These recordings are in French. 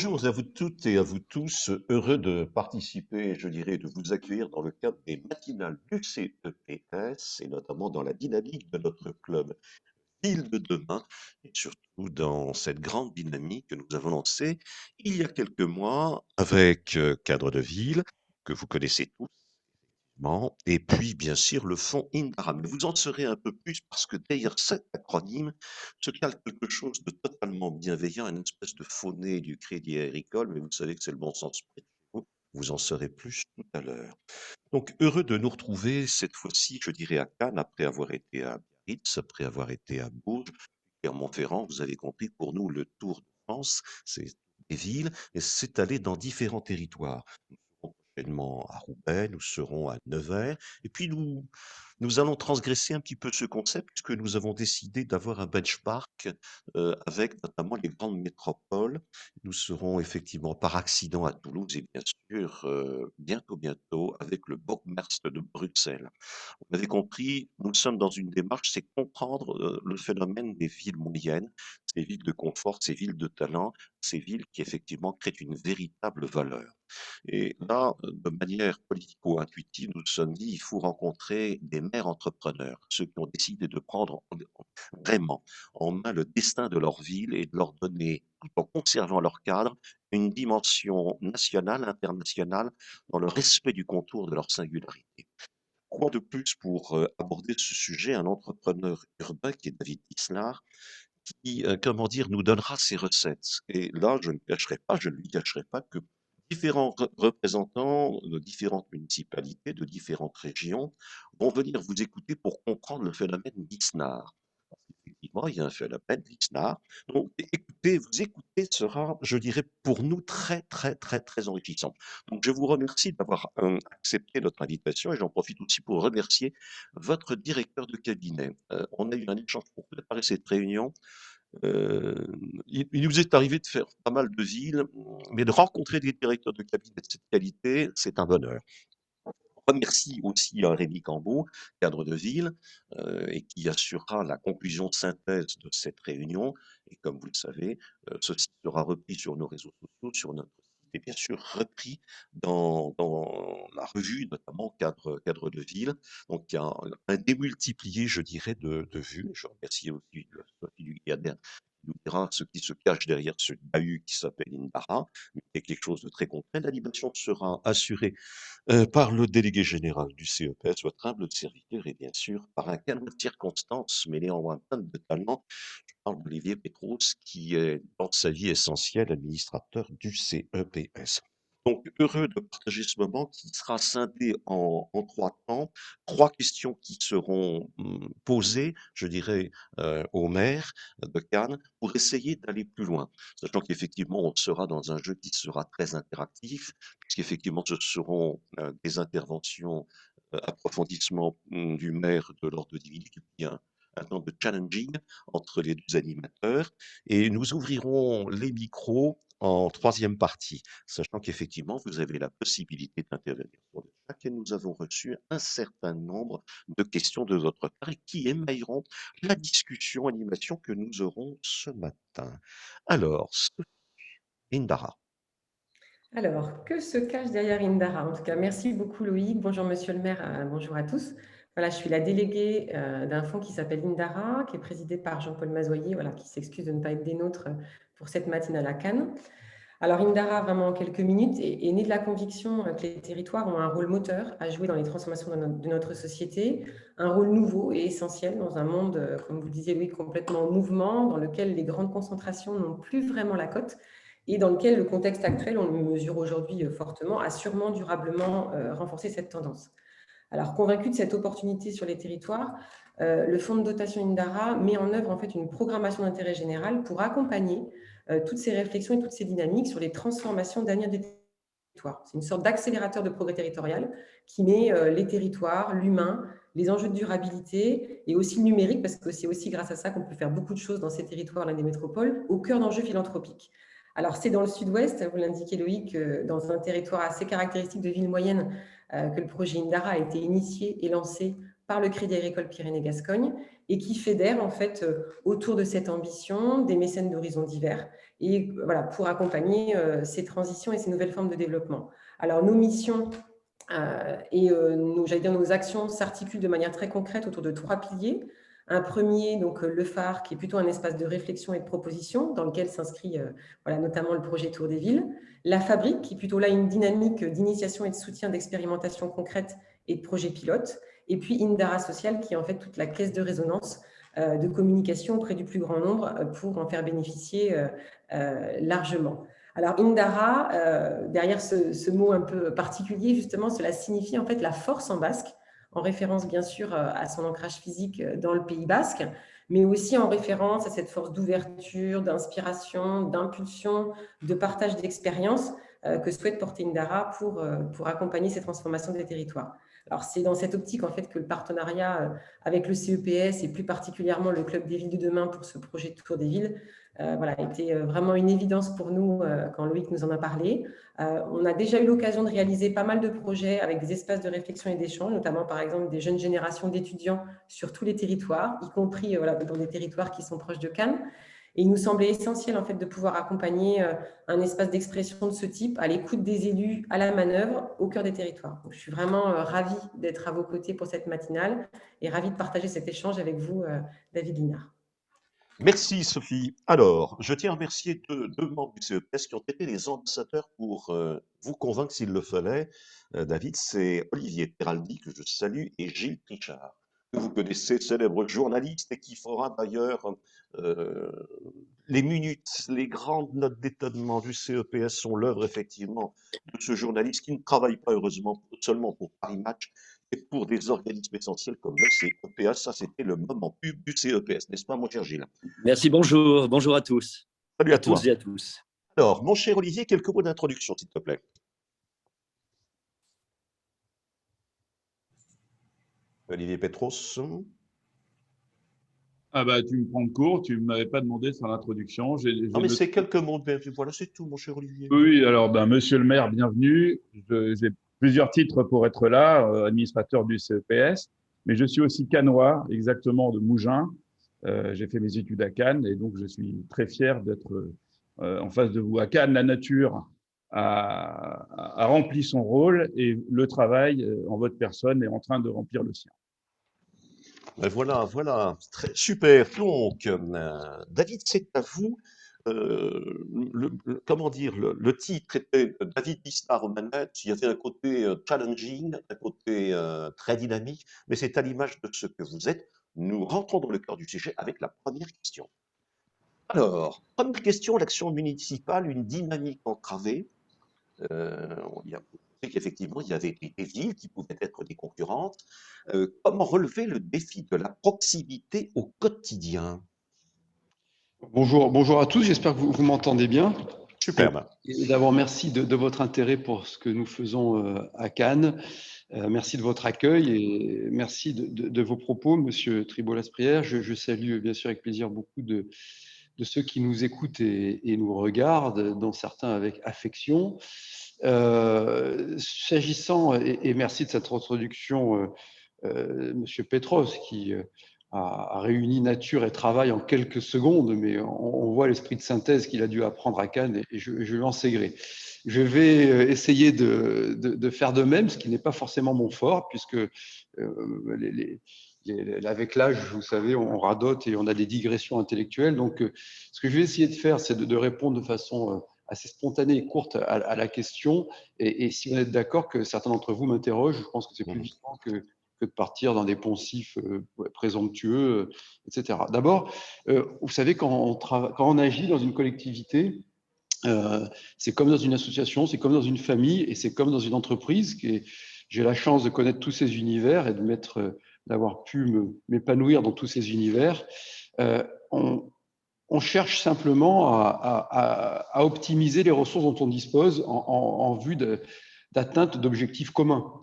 Bonjour à vous toutes et à vous tous, heureux de participer, je dirais, de vous accueillir dans le cadre des matinales du CEPS et notamment dans la dynamique de notre club Ville de demain et surtout dans cette grande dynamique que nous avons lancée il y a quelques mois avec Cadre de Ville, que vous connaissez tous et puis bien sûr le fonds Indara. Mais vous en saurez un peu plus parce que derrière cet acronyme se cache quelque chose de totalement bienveillant, une espèce de faux nez du Crédit Agricole, mais vous savez que c'est le bon sens près de chez vous. Vous en saurez plus tout à l'heure. Donc heureux de nous retrouver cette fois-ci, je dirais à Cannes, après avoir été à Biarritz, après avoir été à Bourges, Clermont-Ferrand. Vous avez compris, pour nous, le Tour de France, c'est des villes et c'est aller dans différents territoires. Nous serons prochainement à Roubaix, nous serons à Nevers, et puis nous allons transgresser un petit peu ce concept puisque nous avons décidé d'avoir un benchmark avec notamment les grandes métropoles. Nous serons effectivement par accident à Toulouse et bien sûr bientôt avec le bourgmestre de Bruxelles. Vous avez compris, nous sommes dans une démarche, c'est comprendre le phénomène des villes moyennes, ces villes de confort, ces villes de talent, ces villes qui effectivement créent une véritable valeur. Et là, de manière politico-intuitive, nous nous sommes dit, il faut rencontrer des maires entrepreneurs, ceux qui ont décidé de prendre vraiment en main le destin de leur ville et de leur donner, tout en conservant leur cadre, une dimension nationale, internationale, dans le respect du contour de leur singularité. Quoi de plus pour aborder ce sujet, un entrepreneur urbain qui est David Isnard, qui, comment dire, nous donnera ses recettes. Et là, je ne lui cacherai pas que différents représentants de différentes municipalités, de différentes régions, vont venir vous écouter pour comprendre le phénomène d'Isnard. Effectivement, il y a un phénomène d'Isnard. Donc, vous écouter sera, je dirais, pour nous très enrichissant. Donc, je vous remercie d'avoir accepté notre invitation et j'en profite aussi pour remercier votre directeur de cabinet. On a eu un échange pour préparer cette réunion. Euh, il nous est arrivé de faire pas mal de villes, mais de rencontrer des directeurs de cabinet de cette qualité, c'est un bonheur. Remercie aussi Rémi Cambeau, cadre de ville, et qui assurera la conclusion synthèse de cette réunion. Et comme vous le savez, ceci sera repris sur nos réseaux sociaux, sur notre site, et bien sûr repris dans la revue, notamment cadre de ville. Donc il y a un démultiplié, je dirais, de vues. Je remercie aussi Sophie Duguadet qui nous dira ce qui se cache derrière ce bahut qui s'appelle Indara, mais qui est quelque chose de très concret. L'animation sera assurée par le délégué général du CEPS, votre humble serviteur, et bien sûr par un calme de circonstances, mais néanmoins plein de talent. Je parle d'Olivier Pétros, qui est dans sa vie essentielle administrateur du CEPS. Donc, heureux de partager ce moment qui sera scindé en trois temps, trois questions qui seront posées, je dirais, au maire de Cannes pour essayer d'aller plus loin. Sachant qu'effectivement, on sera dans un jeu qui sera très interactif, puisqu'effectivement, ce seront des interventions, approfondissements du maire de l'ordre de 10 minutes, et puis un temps de challenging entre les deux animateurs. Et nous ouvrirons les micros en troisième partie, sachant qu'effectivement, vous avez la possibilité d'intervenir sur le chat et nous avons reçu un certain nombre de questions de votre part et qui émailleront la discussion, animation que nous aurons ce matin. Alors, Indara. Alors, que se cache derrière Indara? En tout cas, merci beaucoup Loïc. Bonjour Monsieur le maire, bonjour à tous. Voilà, je suis la déléguée d'un fonds qui s'appelle Indara, qui est présidé par Jean-Paul Mazoyer, voilà, qui s'excuse de ne pas être des nôtres pour cette matinale à Cannes. Alors Indara, vraiment en quelques minutes, est née de la conviction que les territoires ont un rôle moteur à jouer dans les transformations de notre société, un rôle nouveau et essentiel dans un monde, comme vous le disiez Loïc, complètement en mouvement, dans lequel les grandes concentrations n'ont plus vraiment la cote et dans lequel le contexte actuel, on le mesure aujourd'hui fortement, a sûrement durablement renforcé cette tendance. Alors, convaincu de cette opportunité sur les territoires, le fonds de dotation Indara met en œuvre en fait une programmation d'intérêt général pour accompagner toutes ces réflexions et toutes ces dynamiques sur les transformations d'avenir des territoires. C'est une sorte d'accélérateur de progrès territorial qui met les territoires, l'humain, les enjeux de durabilité et aussi le numérique, parce que c'est aussi grâce à ça qu'on peut faire beaucoup de choses dans ces territoires, l'un des métropoles, au cœur d'enjeux philanthropiques. Alors, c'est dans le sud-ouest, vous l'indiquez Loïc, dans un territoire assez caractéristique de ville moyenne, que le projet Indara a été initié et lancé par le Crédit Agricole Pyrénées-Gascogne et qui fédère en fait autour de cette ambition des mécènes d'horizons divers et voilà, pour accompagner ces transitions et ces nouvelles formes de développement. Alors nos missions et nos actions s'articulent de manière très concrète autour de 3 piliers. Un premier, donc le phare, qui est plutôt un espace de réflexion et de proposition, dans lequel s'inscrit voilà, notamment le projet Tour des Villes. La fabrique, qui est plutôt là une dynamique d'initiation et de soutien d'expérimentation concrète et de projets pilotes. Et puis Indara Social, qui est en fait toute la caisse de résonance de communication auprès du plus grand nombre pour en faire bénéficier largement. Alors, Indara, derrière ce mot un peu particulier, justement, cela signifie en fait la force en basque, en référence bien sûr à son ancrage physique dans le Pays basque, mais aussi en référence à cette force d'ouverture, d'inspiration, d'impulsion, de partage d'expérience que souhaite porter Indara pour accompagner ces transformations des territoires. Alors, c'est dans cette optique en fait que le partenariat avec le CEPS et plus particulièrement le Club des villes de demain pour ce projet de Tour des villes voilà, a été vraiment une évidence pour nous quand Loïc nous en a parlé. On a déjà eu l'occasion de réaliser pas mal de projets avec des espaces de réflexion et d'échange, notamment par exemple des jeunes générations d'étudiants sur tous les territoires, y compris voilà, dans des territoires qui sont proches de Cannes. Et il nous semblait essentiel en fait, de pouvoir accompagner un espace d'expression de ce type à l'écoute des élus, à la manœuvre, au cœur des territoires. Donc, je suis vraiment ravie d'être à vos côtés pour cette matinale et ravie de partager cet échange avec vous, David Linard. Merci Sophie. Alors, je tiens à remercier deux membres du CEPS qui ont été les ambassadeurs pour vous convaincre s'il le fallait. David, c'est Olivier Peraldi que je salue et Gilles Trichard, que vous connaissez, célèbre journaliste et qui fera d'ailleurs euh, les minutes, les grandes notes d'étonnement du CEPS sont l'œuvre effectivement de ce journaliste qui ne travaille pas heureusement seulement pour Paris Match, et pour des organismes essentiels comme le CEPS. Ça, c'était le moment pub du CEPS, n'est-ce pas, mon cher Gilles? Merci, bonjour. Bonjour à tous. Salut à Tous toi. et à tous. Alors, mon cher Olivier, quelques mots d'introduction, s'il te plaît. Olivier Petros. Ah bah tu me prends de court, tu ne m'avais pas demandé sur l'introduction. Non, mais c'est quelques mots de... Voilà, c'est tout, mon cher Olivier. Oui, alors ben, monsieur le maire, bienvenue. J'ai plusieurs titres pour être là, administrateur du CEPS, mais je suis aussi cannois, exactement de Mougins. J'ai fait mes études à Cannes et donc je suis très fier d'être en face de vous. À Cannes, la nature a rempli son rôle et le travail en votre personne est en train de remplir le sien. Ben voilà, voilà, super. Donc, David, c'est à vous. Comment dire, le titre était David Bistar aux manettes. Il y avait un côté challenging, un côté très dynamique, mais c'est à l'image de ce que vous êtes. Nous rentrons dans le cœur du sujet avec la première question. Alors, première question, l'action municipale, une dynamique entravée. On a compris qu'effectivement, il y avait des villes qui pouvaient être des concurrentes. Comment relever le défi de la proximité au quotidien? Bonjour, bonjour à tous, j'espère que vous m'entendez bien. Superbe. Et d'abord, merci de votre intérêt pour ce que nous faisons à Cannes. Merci de votre accueil et merci de vos propos, Monsieur Tribolas-Prière. Je salue bien sûr avec plaisir beaucoup de ceux qui nous écoutent et nous regardent, dont certains avec affection. S'agissant, et merci de cette introduction, Monsieur Petros, qui a réuni nature et travail en quelques secondes, mais on voit l'esprit de synthèse qu'il a dû apprendre à Cannes et je lui en sais gré. Je vais essayer de faire de même, ce qui n'est pas forcément mon fort, puisque avec l'âge, vous savez, on radote et on a des digressions intellectuelles. Donc, ce que je vais essayer de faire, c'est de répondre de façon assez spontanée et courte à la question. Et si vous êtes d'accord que certains d'entre vous m'interrogent, je pense que c'est plus vivant que de partir dans des poncifs présomptueux, etc. D'abord, vous savez, quand on agit dans une collectivité, c'est comme dans une association, c'est comme dans une famille et c'est comme dans une entreprise. J'ai la chance de connaître tous ces univers et d'avoir pu m'épanouir dans tous ces univers. On cherche simplement à optimiser les ressources dont on dispose en vue d'atteinte d'objectifs communs.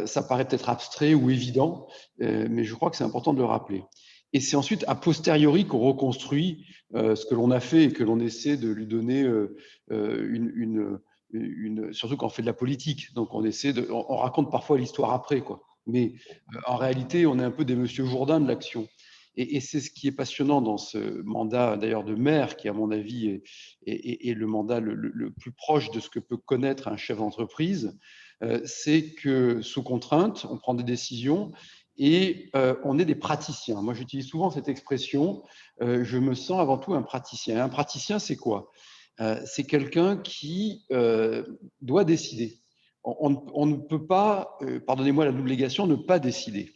Ça paraît peut-être abstrait ou évident, mais je crois que c'est important de le rappeler. Et c'est ensuite a posteriori qu'on reconstruit ce que l'on a fait et que l'on essaie de lui donner surtout quand on fait de la politique. Donc on raconte parfois l'histoire après, quoi. Mais en réalité, on est un peu des Monsieur Jourdain de l'action. Et c'est ce qui est passionnant dans ce mandat, d'ailleurs, de maire, qui, à mon avis, est le mandat le plus proche de ce que peut connaître un chef d'entreprise. C'est que, sous contrainte, on prend des décisions et on est des praticiens. Moi, j'utilise souvent cette expression, je me sens avant tout un praticien. Et un praticien, c'est quoi? C'est quelqu'un qui doit décider. On ne peut pas, pardonnez-moi la double négation, ne pas décider.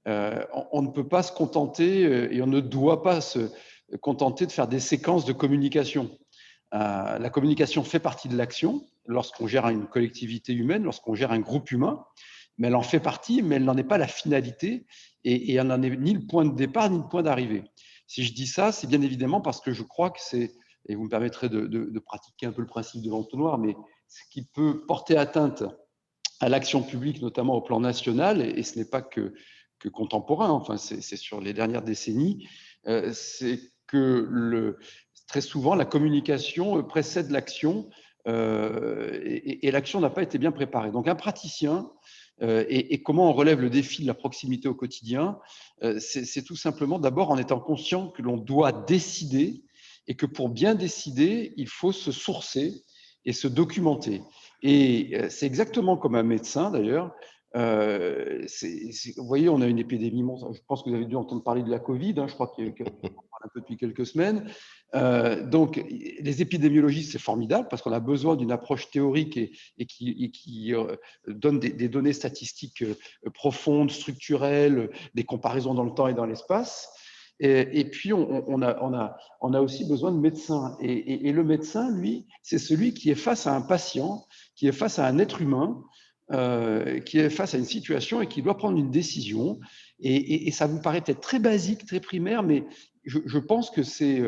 On ne peut pas se contenter et on ne doit pas se contenter de faire des séquences de communication. La communication fait partie de l'action lorsqu'on gère une collectivité humaine, lorsqu'on gère un groupe humain, mais elle en fait partie, mais elle n'en est pas la finalité et elle n'en est ni le point de départ ni le point d'arrivée. Si je dis ça, c'est bien évidemment parce que je crois que c'est, et vous me permettrez de pratiquer un peu le principe de l'entonnoir, mais ce qui peut porter atteinte à l'action publique, notamment au plan national, et ce n'est pas que contemporain, enfin c'est sur les dernières décennies, c'est que très souvent la communication précède l'action et l'action n'a pas été bien préparée. Donc un praticien, et comment on relève le défi de la proximité au quotidien, c'est tout simplement d'abord en étant conscient que l'on doit décider et que pour bien décider, il faut se sourcer et se documenter. Et c'est exactement comme un médecin d'ailleurs. Vous voyez, on a une épidémie. Je pense que vous avez dû entendre parler de la Covid. Je crois qu'on parle un peu depuis quelques semaines. Donc, les épidémiologistes, c'est formidable parce qu'on a besoin d'une approche théorique et qui donne des données statistiques profondes, structurelles, des comparaisons dans le temps et dans l'espace. Et puis, on a aussi besoin de médecins. Et le médecin, lui, c'est celui qui est face à un patient, qui est face à un être humain, qui est face à une situation et qui doit prendre une décision. Et ça vous paraît peut-être très basique, très primaire, mais je pense que c'est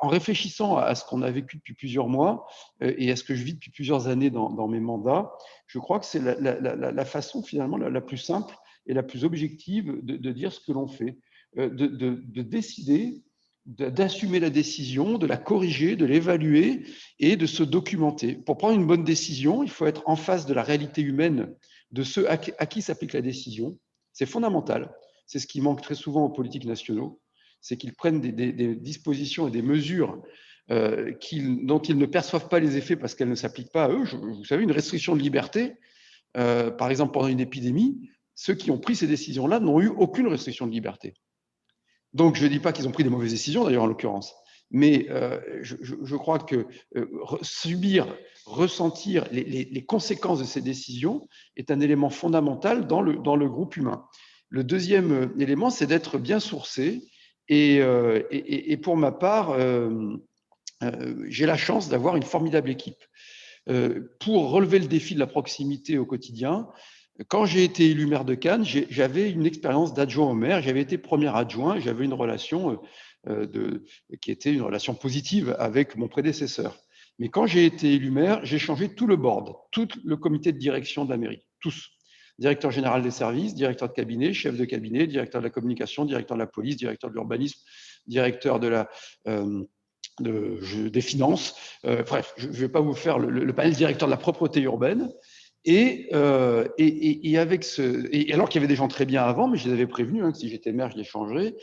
en réfléchissant à ce qu'on a vécu depuis plusieurs mois et à ce que je vis depuis plusieurs années dans mes mandats, je crois que c'est la façon finalement la plus simple et la plus objective de dire ce que l'on fait, de décider, d'assumer la décision, de la corriger, de l'évaluer et de se documenter. Pour prendre une bonne décision, il faut être en face de la réalité humaine de ceux à qui s'applique la décision. C'est fondamental. C'est ce qui manque très souvent aux politiques nationaux, c'est qu'ils prennent des dispositions et des mesures dont ils ne perçoivent pas les effets parce qu'elles ne s'appliquent pas à eux. Vous savez, une restriction de liberté, par exemple pendant une épidémie, ceux qui ont pris ces décisions-là n'ont eu aucune restriction de liberté. Donc, je ne dis pas qu'ils ont pris des mauvaises décisions, d'ailleurs, en l'occurrence, mais je crois que subir, ressentir les conséquences de ces décisions est un élément fondamental dans le groupe humain. Le deuxième élément, c'est d'être bien sourcé. Et pour ma part, j'ai la chance d'avoir une formidable équipe. Pour relever le défi de la proximité au quotidien, quand j'ai été élu maire de Cannes, j'avais une expérience d'adjoint au maire. J'avais été premier adjoint. J'avais une relation qui était une relation positive avec mon prédécesseur. Mais quand j'ai été élu maire, j'ai changé tout le board, tout le comité de direction de la mairie, tous. Directeur général des services, directeur de cabinet, chef de cabinet, directeur de la communication, directeur de la police, directeur de l'urbanisme, directeur des finances. Bref, je ne vais pas vous faire le panel, directeur de la propreté urbaine. Et alors qu'il y avait des gens très bien avant, mais je les avais prévenus que si j'étais maire, je les changerais.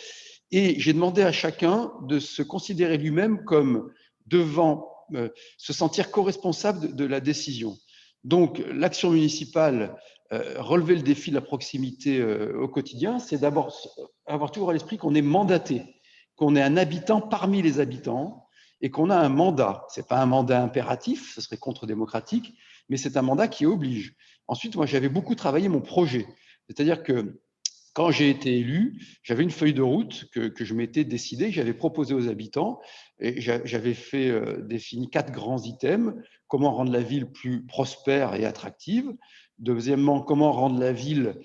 Et j'ai demandé à chacun de se considérer lui-même comme devant se sentir co-responsable de la décision. Donc, l'action municipale, relever le défi de la proximité au quotidien, c'est d'abord avoir toujours à l'esprit qu'on est mandaté, qu'on est un habitant parmi les habitants et qu'on a un mandat. Ce n'est pas un mandat impératif, ce serait contre-démocratique, mais c'est un mandat qui oblige. Ensuite, moi, j'avais beaucoup travaillé mon projet. C'est-à-dire que quand j'ai été élu, j'avais une feuille de route que je m'étais décidé, que j'avais proposée aux habitants, et j'avais défini 4 grands items. Comment rendre la ville plus prospère et attractive. Deuxièmement, comment rendre la ville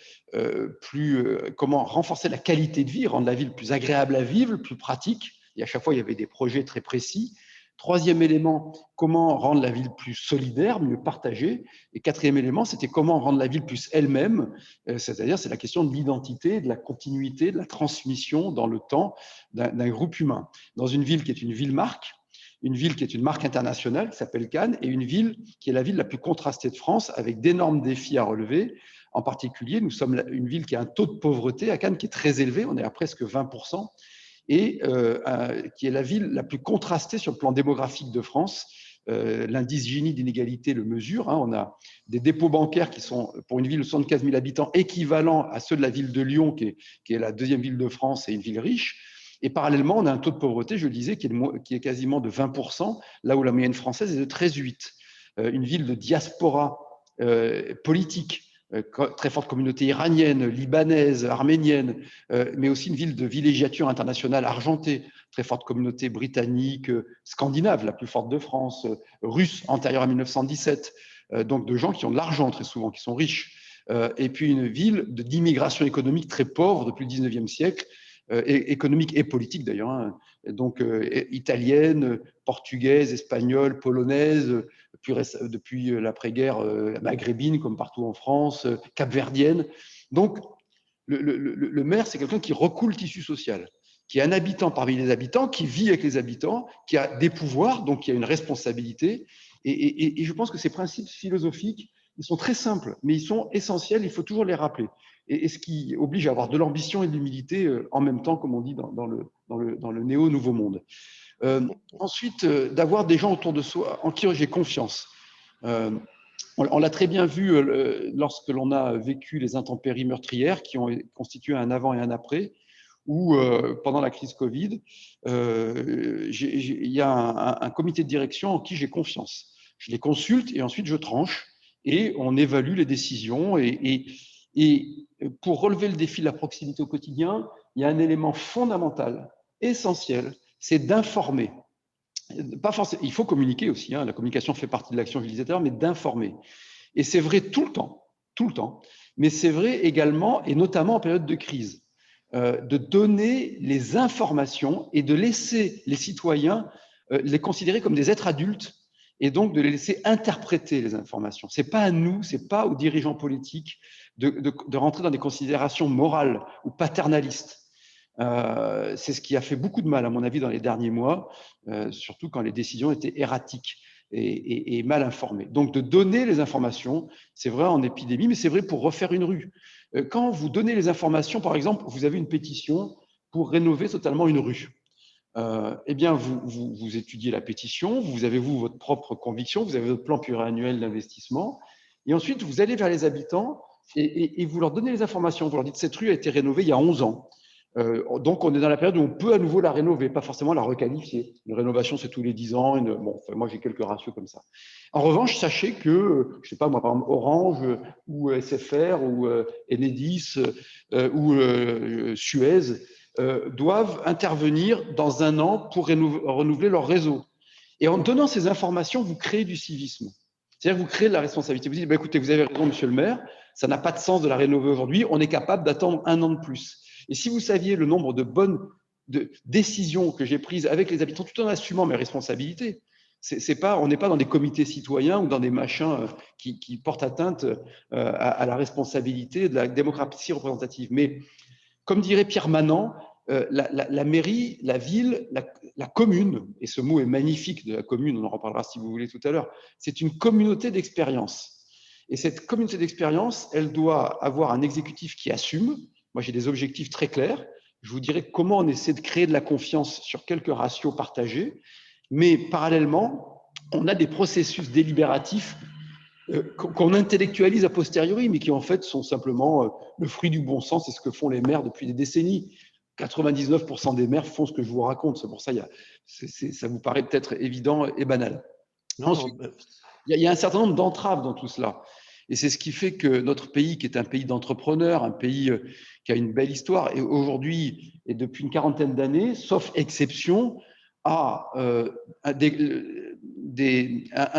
comment renforcer la qualité de vie, rendre la ville plus agréable à vivre, plus pratique. Et à chaque fois, il y avait des projets très précis. Troisième élément, comment rendre la ville plus solidaire, mieux partagée. Et quatrième élément, c'était comment rendre la ville plus elle-même, c'est-à-dire c'est la question de l'identité, de la continuité, de la transmission dans le temps d'un groupe humain. Dans une ville qui est une ville-marque, une ville qui est une marque internationale qui s'appelle Cannes, et une ville qui est la ville la plus contrastée de France, avec d'énormes défis à relever, En particulier, nous sommes une ville qui a un taux de pauvreté à Cannes qui est très élevé, on est à presque 20%, et qui est la ville la plus contrastée sur le plan démographique de France. L'indice Gini d'inégalité le mesure. On a des dépôts bancaires qui sont, pour une ville de 75 000 habitants, équivalents à ceux de la ville de Lyon, qui est la deuxième ville de France et une ville riche. Et parallèlement, on a un taux de pauvreté, je le disais, qui est quasiment de 20%, là où la moyenne française est de 13,8%. Une ville de diaspora politique, très forte communauté iranienne, libanaise, arménienne, mais aussi une ville de villégiature internationale argentée, très forte communauté britannique, scandinave, la plus forte de France, russe, antérieure à 1917, donc de gens qui ont de l'argent très souvent, qui sont riches. Et puis une ville d'immigration économique très pauvre depuis le 19e siècle, économique et politique d'ailleurs, donc italienne, portugaise, espagnole, polonaise, depuis l'après-guerre maghrébine comme partout en France, capverdienne. Donc le maire, c'est quelqu'un qui recoule le tissu social, qui est un habitant parmi les habitants, qui vit avec les habitants, qui a des pouvoirs, donc qui a une responsabilité. Et je pense que ces principes philosophiques, ils sont très simples, mais ils sont essentiels, il faut toujours les rappeler. Et ce qui oblige à avoir de l'ambition et de l'humilité en même temps, comme on dit dans le néo-nouveau monde. Ensuite, d'avoir des gens autour de soi en qui j'ai confiance. On l'a très bien vu lorsque l'on a vécu les intempéries meurtrières qui ont constitué un avant et un après, où pendant la crise Covid, il y a un comité de direction en qui j'ai confiance. Je les consulte et ensuite je tranche et on évalue les décisions. Et pour relever le défi de la proximité au quotidien, il y a un élément fondamental, essentiel, c'est d'informer. Pas forcément, il faut communiquer aussi, la communication fait partie de l'action utilisateur, mais d'informer. Et c'est vrai tout le temps, mais c'est vrai également, et notamment en période de crise, de donner les informations et de laisser les citoyens les considérer comme des êtres adultes et donc de les laisser interpréter les informations. Ce n'est pas à nous, ce n'est pas aux dirigeants politiques de rentrer dans des considérations morales ou paternalistes. C'est ce qui a fait beaucoup de mal, à mon avis, dans les derniers mois, surtout quand les décisions étaient erratiques et mal informées. Donc, de donner les informations, c'est vrai en épidémie, mais c'est vrai pour refaire une rue. Quand vous donnez les informations, par exemple, vous avez une pétition pour rénover totalement une rue. Eh bien, vous étudiez la pétition, vous avez votre propre conviction, vous avez votre plan pluriannuel d'investissement, et ensuite, vous allez vers les habitants et vous leur donnez les informations. Vous leur dites, cette rue a été rénovée il y a 11 ans. Donc, on est dans la période où on peut à nouveau la rénover, pas forcément la requalifier. Une rénovation, c'est tous les 10 ans. Moi, j'ai quelques ratios comme ça. En revanche, sachez que, je ne sais pas moi, par exemple, Orange ou SFR ou Enedis ou Suez doivent intervenir dans 1 an pour renouveler leur réseau. Et en donnant ces informations, vous créez du civisme. C'est-à-dire que vous créez de la responsabilité. Vous dites, écoutez, vous avez raison, monsieur le maire, ça n'a pas de sens de la rénover aujourd'hui, on est capable d'attendre 1 an de plus. Et si vous saviez le nombre de bonnes décisions que j'ai prises avec les habitants, tout en assumant mes responsabilités, on n'est pas dans des comités citoyens ou dans des machins qui portent atteinte à la responsabilité de la démocratie représentative. Mais comme dirait Pierre Manant, la mairie, la ville, la commune, et ce mot est magnifique de la commune, on en reparlera si vous voulez tout à l'heure, c'est une communauté d'expérience. Et cette communauté d'expérience, elle doit avoir un exécutif qui assume. Moi, j'ai des objectifs très clairs. Je vous dirai comment on essaie de créer de la confiance sur quelques ratios partagés. Mais parallèlement, on a des processus délibératifs qu'on intellectualise a posteriori, mais qui en fait sont simplement le fruit du bon sens. C'est ce que font les maires depuis des décennies. 99% des maires font ce que je vous raconte. C'est pour ça ça vous paraît peut-être évident et banal. Ensuite, il y a un certain nombre d'entraves dans tout cela. Et c'est ce qui fait que notre pays, qui est un pays d'entrepreneurs, un pays qui a une belle histoire, et aujourd'hui, et depuis une quarantaine d'années, sauf exception, a un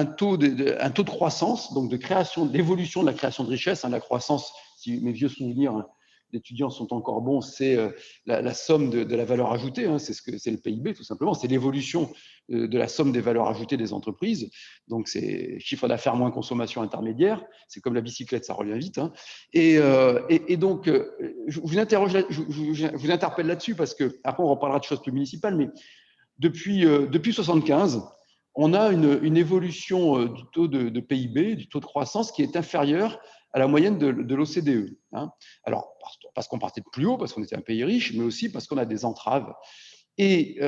taux de croissance, donc de création, d'évolution de la création de richesse. La croissance, si mes vieux souvenirs d'étudiants sont encore bons, c'est la somme de la valeur ajoutée, c'est le PIB tout simplement, c'est l'évolution de la somme des valeurs ajoutées des entreprises. Donc c'est chiffre d'affaires moins consommation intermédiaire, c'est comme la bicyclette, ça revient vite. Et donc je vous interpelle là-dessus parce que après on reparlera de choses plus municipales, mais depuis 1975, on a une évolution du taux de PIB, du taux de croissance qui est inférieur à la moyenne de l'OCDE. Hein. Alors, parce qu'on partait de plus haut, parce qu'on était un pays riche, mais aussi parce qu'on a des entraves. Et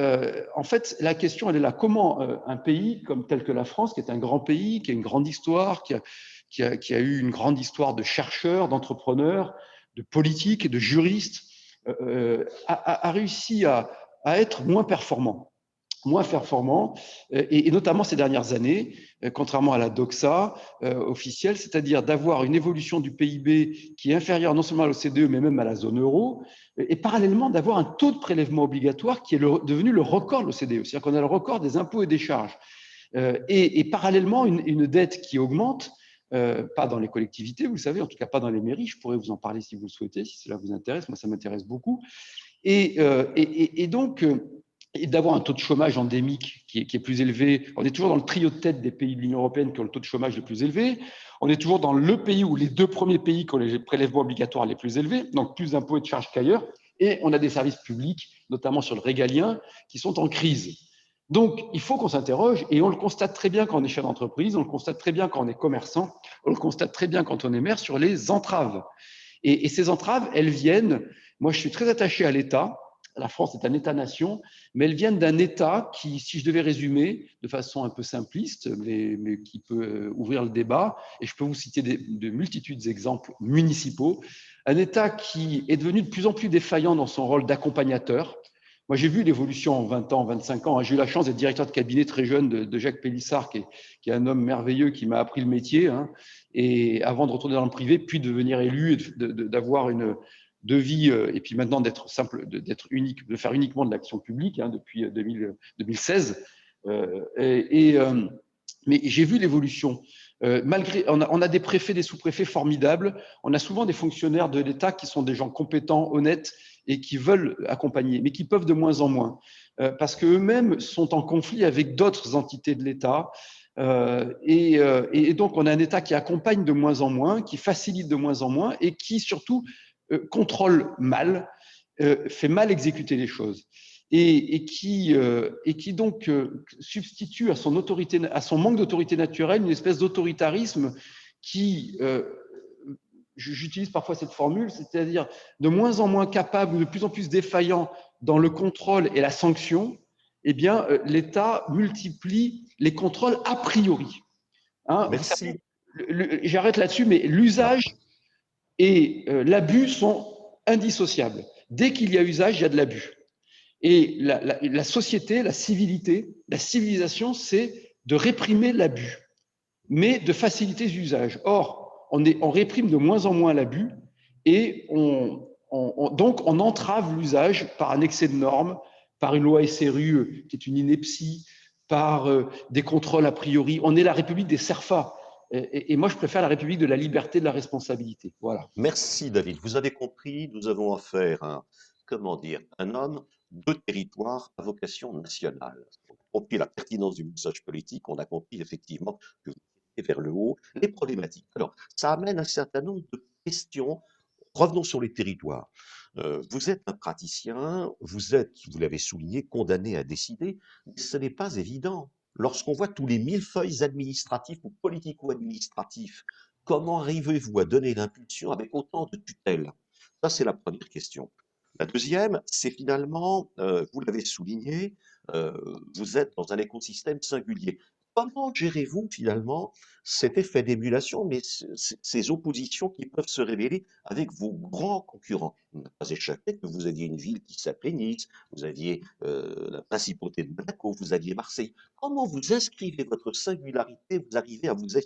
en fait, la question, elle est là. Comment un pays tel que la France, qui est un grand pays, qui a une grande histoire, qui a eu une grande histoire de chercheurs, d'entrepreneurs, de politiques et de juristes, a réussi à être moins performant et notamment ces dernières années, contrairement à la doxa officielle, c'est-à-dire d'avoir une évolution du PIB qui est inférieure non seulement à l'OCDE, mais même à la zone euro, et parallèlement d'avoir un taux de prélèvement obligatoire qui est devenu le record de l'OCDE, c'est-à-dire qu'on a le record des impôts et des charges, et parallèlement une dette qui augmente, pas dans les collectivités, vous le savez, en tout cas pas dans les mairies, je pourrais vous en parler si vous le souhaitez, si cela vous intéresse, moi ça m'intéresse beaucoup, et donc et d'avoir un taux de chômage endémique qui est plus élevé. On est toujours dans le trio de tête des pays de l'Union européenne qui ont le taux de chômage le plus élevé. On est toujours dans le pays ou les deux premiers pays qui ont les prélèvements obligatoires les plus élevés, donc plus d'impôts et de charges qu'ailleurs. Et on a des services publics, notamment sur le régalien, qui sont en crise. Donc, il faut qu'on s'interroge, et on le constate très bien quand on est chef d'entreprise, on le constate très bien quand on est commerçant, on le constate très bien quand on est maire sur les entraves. Et ces entraves, elles viennent, moi je suis très attaché à l'État. La France est un État-nation, mais elles viennent d'un État qui, si je devais résumer de façon un peu simpliste, mais qui peut ouvrir le débat, et je peux vous citer de multitudes d'exemples municipaux, un État qui est devenu de plus en plus défaillant dans son rôle d'accompagnateur. Moi, j'ai vu l'évolution en 20 ans, 25 ans. J'ai eu la chance d'être directeur de cabinet très jeune de Jacques Pélissard, qui est un homme merveilleux qui m'a appris le métier, hein, et avant de retourner dans le privé, puis de devenir élu, et d'avoir une de vie, et puis maintenant d'être unique, de faire uniquement de l'action publique, hein, depuis 2016. Mais j'ai vu l'évolution. Malgré, on a des préfets, des sous-préfets formidables. On a souvent des fonctionnaires de l'État qui sont des gens compétents, honnêtes et qui veulent accompagner, mais qui peuvent de moins en moins, parce qu'eux-mêmes sont en conflit avec d'autres entités de l'État. Et donc, on a un État qui accompagne de moins en moins, qui facilite de moins en moins et qui, surtout, contrôle mal, fait mal exécuter les choses. Et qui donc substitue à son autorité, à son manque d'autorité naturelle, une espèce d'autoritarisme qui, j'utilise parfois cette formule, c'est-à-dire de moins en moins capable ou de plus en plus défaillant dans le contrôle et la sanction, eh bien, l'État multiplie les contrôles a priori. Hein, Merci. J'arrête là-dessus, mais l'usage et l'abus sont indissociables. Dès qu'il y a usage, il y a de l'abus. Et la société, la civilité, la civilisation, c'est de réprimer l'abus, mais de faciliter l'usage. Or, on réprime de moins en moins l'abus et donc on entrave l'usage par un excès de normes, par une loi SRU qui est une ineptie, par des contrôles a priori. On est la République des serfats. Et moi, je préfère la République de la liberté et de la responsabilité. Voilà. Merci David. Vous avez compris, nous avons affaire à, comment dire, un homme de territoire à vocation nationale. On a compris la pertinence du message politique, on a compris effectivement que vous tirez vers le haut les problématiques. Alors, ça amène un certain nombre de questions. Revenons sur les territoires. Vous êtes un praticien, vous êtes, vous l'avez souligné, condamné à décider, mais ce n'est pas évident. Lorsqu'on voit tous les millefeuilles administratifs ou politico-administratifs, comment arrivez-vous à donner l'impulsion avec autant de tutelles? Ça, c'est la première question. La deuxième, c'est finalement, vous l'avez souligné, vous êtes dans un écosystème singulier. Comment gérez-vous finalement cet effet d'émulation, mais ces oppositions qui peuvent se révéler avec vos grands concurrents? Il n'a pas échappé que vous aviez une ville qui s'appelait Nice, vous aviez la principauté de Monaco, vous aviez Marseille. Comment vous inscrivez votre singularité, vous arrivez à vous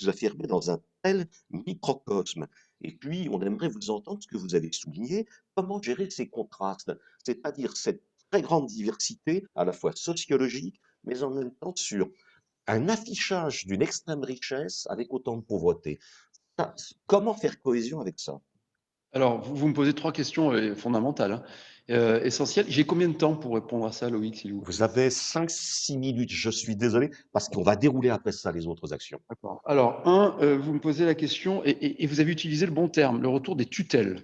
affirmer dans un tel microcosme? Et puis, on aimerait vous entendre ce que vous avez souligné, comment gérer ces contrastes, c'est-à-dire cette très grande diversité, à la fois sociologique, mais en même temps sur un affichage d'une extrême richesse avec autant de pauvreté. Comment faire cohésion avec ça? Alors, vous me posez trois questions fondamentales, hein, essentielles. J'ai combien de temps pour répondre à ça, Loïc, s'il vous plaît? Vous avez 5-6 minutes, je suis désolé, parce qu'on va dérouler après ça les autres actions. D'accord. Alors, vous me posez la question, et vous avez utilisé le bon terme, le retour des tutelles.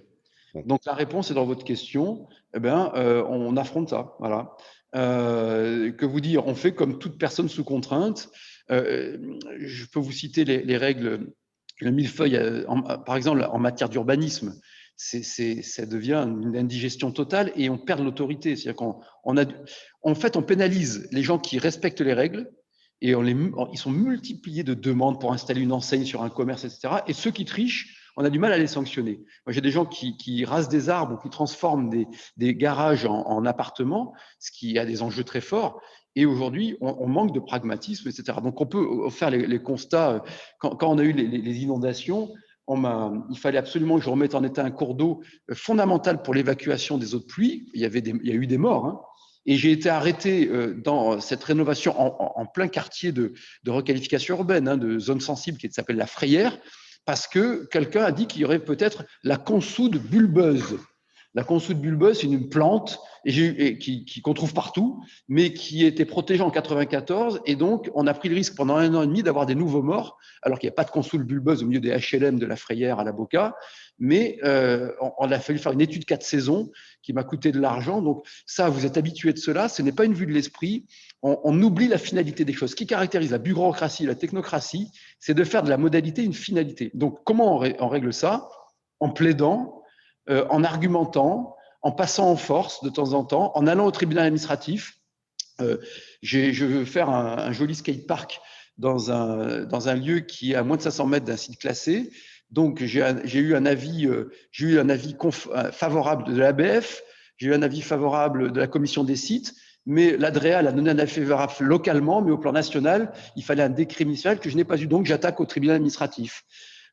Donc, la réponse est dans votre question. Eh bien, on affronte ça. Voilà. Que vous dire, on fait comme toute personne sous contrainte. Je peux vous citer les règles Le millefeuille, par exemple, en matière d'urbanisme, ça devient une indigestion totale et on perd l'autorité. C'est-à-dire en fait, on pénalise les gens qui respectent les règles et ils sont multipliés de demandes pour installer une enseigne sur un commerce, etc. Et ceux qui trichent, on a du mal à les sanctionner. Moi, j'ai des gens qui rasent des arbres ou qui transforment des garages en appartements, ce qui a des enjeux très forts. Et aujourd'hui, on manque de pragmatisme, etc. Donc, on peut faire les constats. Quand on a eu les inondations, il fallait absolument que je remette en état un cours d'eau fondamental pour l'évacuation des eaux de pluie. Il y a eu des morts. Hein. Et j'ai été arrêté dans cette rénovation en plein quartier de requalification urbaine, hein, de zone sensible qui s'appelle la Frayère, parce que quelqu'un a dit qu'il y aurait peut-être la consoude bulbeuse. La consoude bulbeuse, c'est une plante qu'on trouve partout, mais qui était protégée en 94. Et donc, on a pris le risque pendant 1 an et demi d'avoir des nouveaux morts, alors qu'il n'y a pas de consoude bulbeuse au milieu des HLM de la Frayère à la Boca. Mais on a fallu faire une étude 4 saisons qui m'a coûté de l'argent. Donc ça, vous êtes habitué de cela. Ce n'est pas une vue de l'esprit. On oublie la finalité des choses. Ce qui caractérise la bureaucratie, la technocratie, c'est de faire de la modalité une finalité. Donc comment on règle ça? En plaidant, en argumentant, en passant en force de temps en temps, en allant au tribunal administratif. Je veux faire un joli skatepark dans un lieu qui est à moins de 500 mètres d'un site classé. Donc, j'ai eu un avis favorable de l'ABF, j'ai eu un avis favorable de la commission des sites, mais l'ADREAL a donné un avis favorable localement, mais au plan national, il fallait un décret ministériel que je n'ai pas eu, donc j'attaque au tribunal administratif.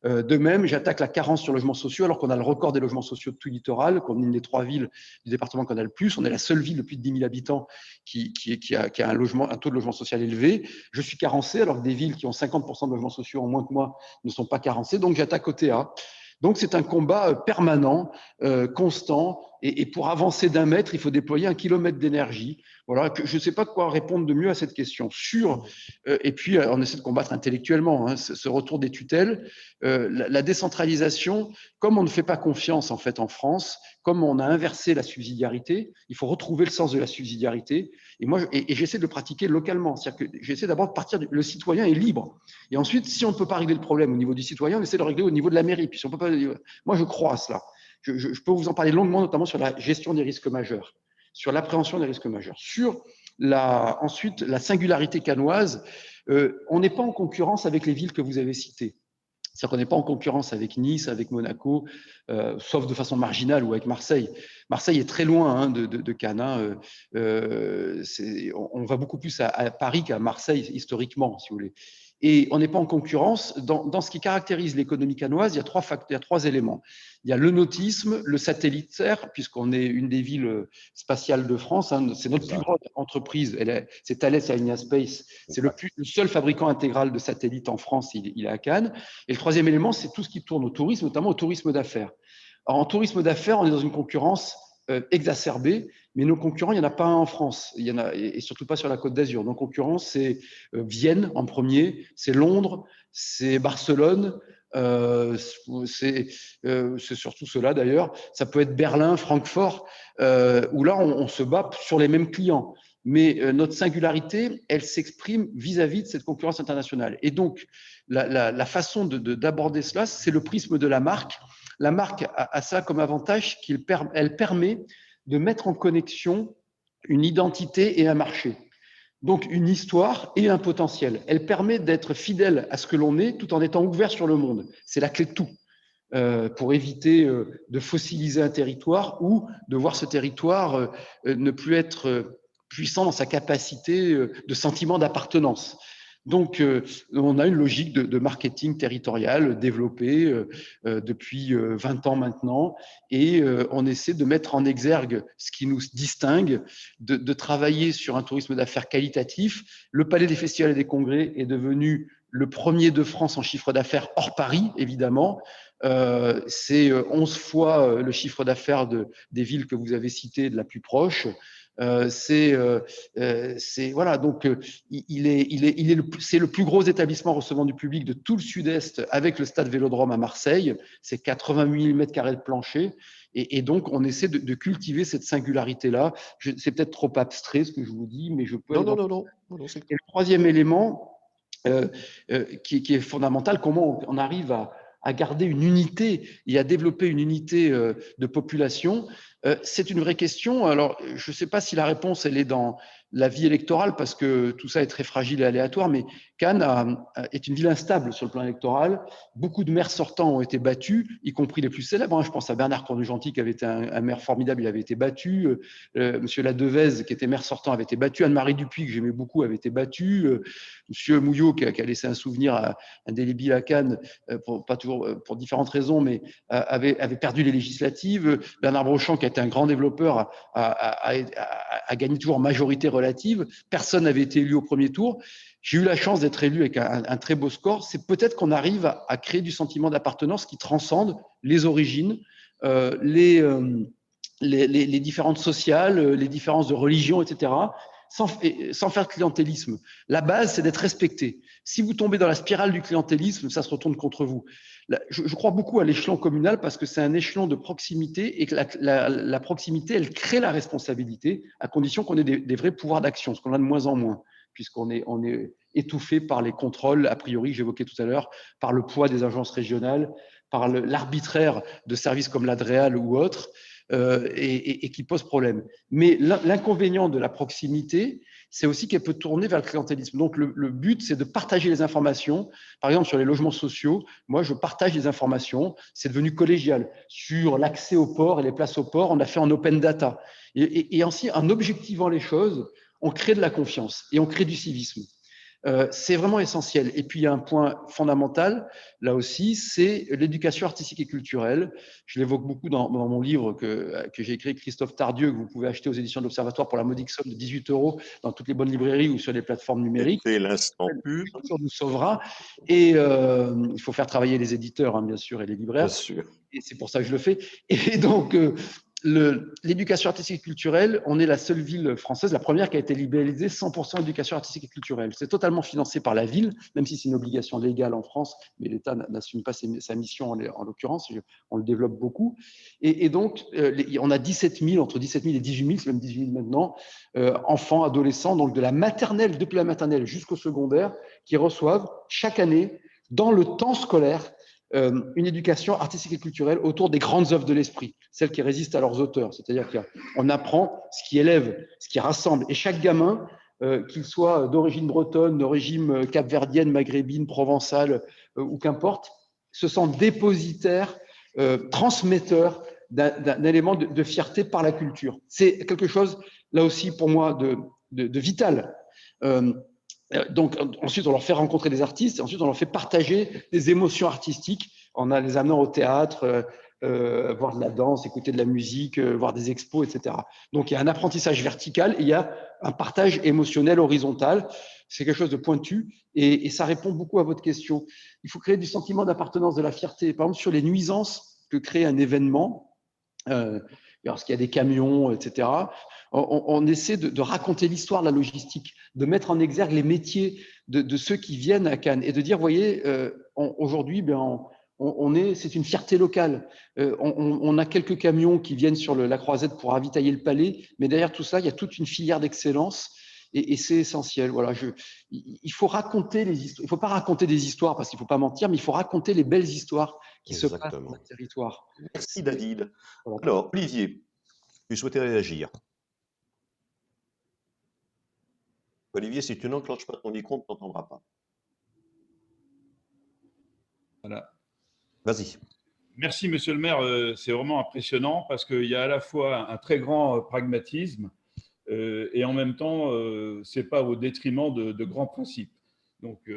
De même, j'attaque la carence sur logements sociaux, alors qu'on a le record des logements sociaux de tout le littoral, qu'on est une des 3 villes du département qu'on a le plus. On est la seule ville de plus de 10 000 habitants qui a un taux de logement social élevé. Je suis carencé, alors que des villes qui ont 50% de logements sociaux en moins que moi ne sont pas carencées. Donc, j'attaque au TA. Donc, c'est un combat permanent, constant. Et pour avancer d'1 mètre, il faut déployer 1 kilomètre d'énergie. Voilà, je ne sais pas quoi répondre de mieux à cette question. Et puis, on essaie de combattre intellectuellement ce retour des tutelles. La décentralisation, comme on ne fait pas confiance en fait en France, comme on a inversé la subsidiarité, il faut retrouver le sens de la subsidiarité. Et moi, j'essaie de le pratiquer localement. C'est-à-dire que j'essaie d'abord de partir le citoyen est libre. Et ensuite, si on ne peut pas régler le problème au niveau du citoyen, on essaie de le régler au niveau de la mairie. Puis si on peut pas, moi, je crois à cela. Je peux vous en parler longuement, notamment sur la gestion des risques majeurs, sur l'appréhension des risques majeurs, ensuite la singularité cannoise. On n'est pas en concurrence avec les villes que vous avez citées. C'est-à-dire qu'on n'est pas en concurrence avec Nice, avec Monaco, sauf de façon marginale, ou avec Marseille. Marseille est très loin de Cannes. Hein. On va beaucoup plus à Paris qu'à Marseille, historiquement, si vous voulez. Et on n'est pas en concurrence. Dans ce qui caractérise l'économie cannoise, il y a 3 éléments. Il y a le nautisme, le satellitaire, puisqu'on est une des villes spatiales de France. Hein, c'est notre plus grande entreprise. C'est Thales Alenia Space. C'est le seul fabricant intégral de satellites en France. Il est à Cannes. Et le 3e élément, c'est tout ce qui tourne au tourisme, notamment au tourisme d'affaires. Alors, en tourisme d'affaires, on est dans une concurrence exacerbée, mais nos concurrents, il n'y en a pas un en France, il y en a, et surtout pas sur la Côte d'Azur. Nos concurrents, c'est Vienne en premier, c'est Londres, c'est Barcelone, c'est surtout cela d'ailleurs. Ça peut être Berlin, Francfort, où là, on se bat sur les mêmes clients. Mais notre singularité, elle s'exprime vis-à-vis de cette concurrence internationale. Et donc, la façon d'aborder cela, c'est le prisme de la marque. La marque a ça comme avantage qu'elle permet de mettre en connexion une identité et un marché. Donc, une histoire et un potentiel. Elle permet d'être fidèle à ce que l'on est tout en étant ouvert sur le monde. C'est la clé de tout. Pour éviter de fossiliser un territoire ou de voir ce territoire ne plus être puissant dans sa capacité de sentiment d'appartenance. Donc, on a une logique de marketing territorial développée depuis 20 ans maintenant et on essaie de mettre en exergue ce qui nous distingue, de travailler sur un tourisme d'affaires qualitatif. Le Palais des Festivals et des Congrès est devenu le premier de France en chiffre d'affaires hors Paris, évidemment. C'est 11 fois le chiffre d'affaires des villes que vous avez citées de la plus proche. Voilà, donc c'est le plus gros établissement recevant du public de tout le Sud-Est avec le stade Vélodrome à Marseille. C'est 88 000 m² de plancher. Et donc, on essaie de cultiver cette singularité-là. C'est peut-être trop abstrait ce que je vous dis, mais je peux. Non, Et c'est... le 3e élément, qui est fondamentale. Comment on arrive à garder une unité et à développer une unité de population. C'est une vraie question. Alors, je ne sais pas si la réponse, elle est dans la vie électorale, parce que tout ça est très fragile et aléatoire, mais Cannes est une ville instable sur le plan électoral. Beaucoup de maires sortants ont été battus, y compris les plus célèbres. Je pense à Bernard Cornut-Gentille, qui avait été un maire formidable, il avait été battu. Monsieur Ladevèze, qui était maire sortant, avait été battu. Anne-Marie Dupuy, que j'aimais beaucoup, avait été battue. Monsieur Mouillot, qui a laissé un souvenir indélébile à Cannes, pas toujours pour différentes raisons, mais avait perdu les législatives. Bernard Brochant, qui a été un grand développeur, a gagné toujours en majorité relative. Personne n'avait été élu au premier tour. J'ai eu la chance d'être élu avec un très beau score. C'est peut-être qu'on arrive à créer du sentiment d'appartenance qui transcende les origines, les différences sociales, les différences de religion, etc., sans faire de clientélisme. La base, c'est d'être respecté. Si vous tombez dans la spirale du clientélisme, ça se retourne contre vous. Je crois beaucoup à l'échelon communal, parce que c'est un échelon de proximité, et que la proximité, elle crée la responsabilité, à condition qu'on ait des vrais pouvoirs d'action, ce qu'on a de moins en moins, puisqu'on est étouffé par les contrôles, a priori, que j'évoquais tout à l'heure, par le poids des agences régionales, par l'arbitraire de services comme l'Adréal ou autres, et qui pose problème. Mais l'inconvénient de la proximité, c'est aussi qu'elle peut tourner vers le clientélisme. Donc, le but, c'est de partager les informations. Par exemple, sur les logements sociaux, moi, je partage les informations. C'est devenu collégial. Sur l'accès au port et les places au port, on a fait en open data. Et ainsi, en objectivant les choses, on crée de la confiance et on crée du civisme. C'est vraiment essentiel. Et puis, il y a un point fondamental, là aussi, c'est l'éducation artistique et culturelle. Je l'évoque beaucoup dans mon livre que j'ai écrit, Christophe Tardieu, que vous pouvez acheter aux éditions de l'Observatoire pour la modique somme de 18 € dans toutes les bonnes librairies ou sur les plateformes numériques. C'était l'instant pub. La culture nous sauvera. Et il faut faire travailler les éditeurs, bien sûr, et les libraires. Bien sûr. Et c'est pour ça que je le fais. Et donc, l'éducation artistique et culturelle, on est la seule ville française, la première qui a été libéralisée 100% éducation artistique et culturelle. C'est totalement financé par la ville, même si c'est une obligation légale en France, mais l'État n'assume pas sa mission en l'occurrence, on le développe beaucoup. Et donc, on a 17 000, entre 17 000 et 18 000, c'est même 18 000 maintenant, enfants, adolescents, donc de la maternelle, depuis la maternelle jusqu'au secondaire, qui reçoivent chaque année, dans le temps scolaire, une éducation artistique et culturelle autour des grandes œuvres de l'esprit, celles qui résistent à leurs auteurs. C'est-à-dire qu'on apprend ce qui élève, ce qui rassemble. Et chaque gamin, qu'il soit d'origine bretonne, d'origine capverdienne, maghrébine, provençale ou qu'importe, se sent dépositaire, transmetteur d'un élément de fierté par la culture. C'est quelque chose, là aussi, pour moi, de vital. Donc, ensuite, on leur fait rencontrer des artistes, et ensuite, on leur fait partager des émotions artistiques en les amenant au théâtre, voir de la danse, écouter de la musique, voir des expos, etc. Donc, il y a un apprentissage vertical et il y a un partage émotionnel horizontal. C'est quelque chose de pointu et ça répond beaucoup à votre question. Il faut créer du sentiment d'appartenance, de la fierté. Par exemple, sur les nuisances que crée un événement, lorsqu'il y a des camions, etc., on essaie de raconter l'histoire de la logistique, de mettre en exergue les métiers de ceux qui viennent à Cannes et de dire, voyez, aujourd'hui, c'est une fierté locale. On a quelques camions qui viennent sur la croisette pour ravitailler le palais, mais derrière tout ça, il y a toute une filière d'excellence et c'est essentiel. Voilà, il faut raconter les histoires. Il ne faut pas raconter des histoires parce qu'il ne faut pas mentir, mais il faut raconter les belles histoires qui se passent dans notre territoire. Merci David. Voilà. Alors, Olivier, tu souhaitais réagir. Olivier, si tu n'enclenches pas ton micro, on ne t'entendra pas. Voilà. Vas-y. Merci, monsieur le maire. C'est vraiment impressionnant parce qu'il y a à la fois un très grand pragmatisme et en même temps, ce n'est pas au détriment de grands principes. Donc,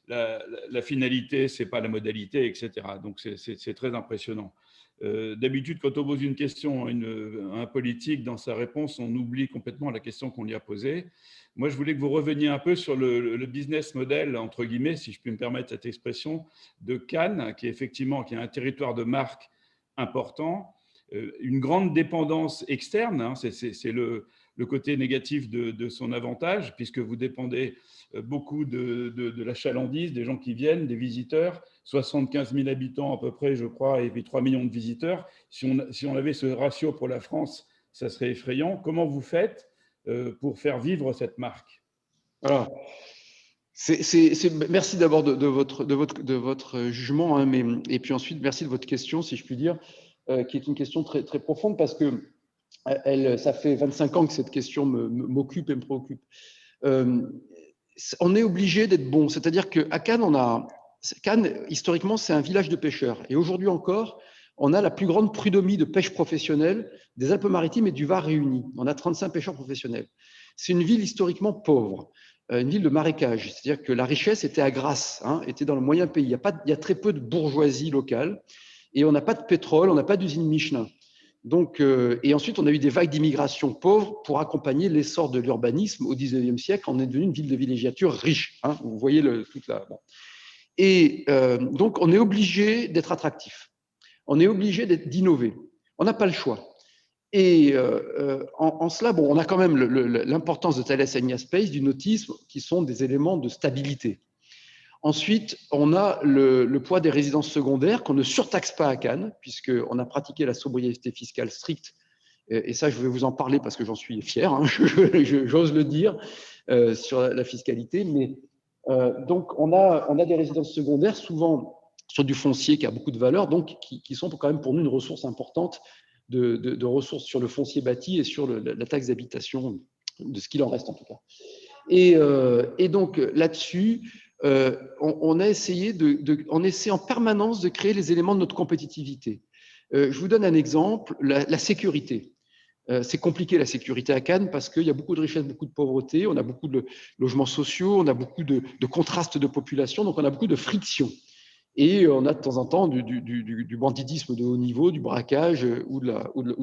la finalité, ce n'est pas la modalité, etc. Donc, c'est très impressionnant. D'habitude, quand on pose une question à un politique, dans sa réponse, on oublie complètement la question qu'on lui a posée. Moi, je voulais que vous reveniez un peu sur le business model, entre guillemets, si je puis me permettre cette expression, de Cannes, qui est un territoire de marque important, une grande dépendance externe, hein, c'est le côté négatif de son avantage, puisque vous dépendez beaucoup de la chalandise, des gens qui viennent, des visiteurs, 75 000 habitants à peu près, je crois, et puis 3 millions de visiteurs. Si on avait ce ratio pour la France, ça serait effrayant. Comment vous faites pour faire vivre cette marque? Alors, Merci d'abord de votre jugement, hein, et puis ensuite, merci de votre question, si je puis dire, qui est une question très, très profonde parce que ça fait 25 ans que cette question m'occupe et me préoccupe. On est obligé d'être bon, c'est-à-dire qu'à Cannes, Cannes, historiquement, c'est un village de pêcheurs. Et aujourd'hui encore, on a la plus grande prud'homie de pêche professionnelle des Alpes-Maritimes et du Var réunis. On a 35 pêcheurs professionnels. C'est une ville historiquement pauvre, une ville de marécage. C'est-à-dire que la richesse était à Grasse, hein, était dans le moyen pays. Il y a très peu de bourgeoisie locale et on n'a pas de pétrole, on n'a pas d'usine Michelin. Donc, et ensuite, on a eu des vagues d'immigration pauvre pour accompagner l'essor de l'urbanisme au XIXe siècle. On est devenu une ville de villégiature riche. Hein, vous voyez toute la. Bon. Et donc, on est obligé d'être attractif. On est obligé d'innover. On n'a pas le choix. Et en cela, bon, on a quand même l'importance de Thales Alenia Space, du nautisme, qui sont des éléments de stabilité. Ensuite, on a le poids des résidences secondaires qu'on ne surtaxe pas à Cannes, puisqu'on a pratiqué la sobriété fiscale stricte. Et ça, je vais vous en parler parce que j'en suis fier, hein, j'ose le dire, sur la fiscalité. Mais donc, on a des résidences secondaires, souvent sur du foncier qui a beaucoup de valeur, donc qui sont quand même pour nous une ressource importante de ressources sur le foncier bâti et sur la taxe d'habitation, de ce qu'il en reste en tout cas. Et donc, là-dessus, on essaie en permanence de créer les éléments de notre compétitivité. Je vous donne un exemple, la sécurité. C'est compliqué la sécurité à Cannes parce qu'il y a beaucoup de richesse, beaucoup de pauvreté, on a beaucoup de logements sociaux, on a beaucoup de contrastes de population, donc on a beaucoup de friction. Et on a de temps en temps du banditisme de haut niveau, du braquage ou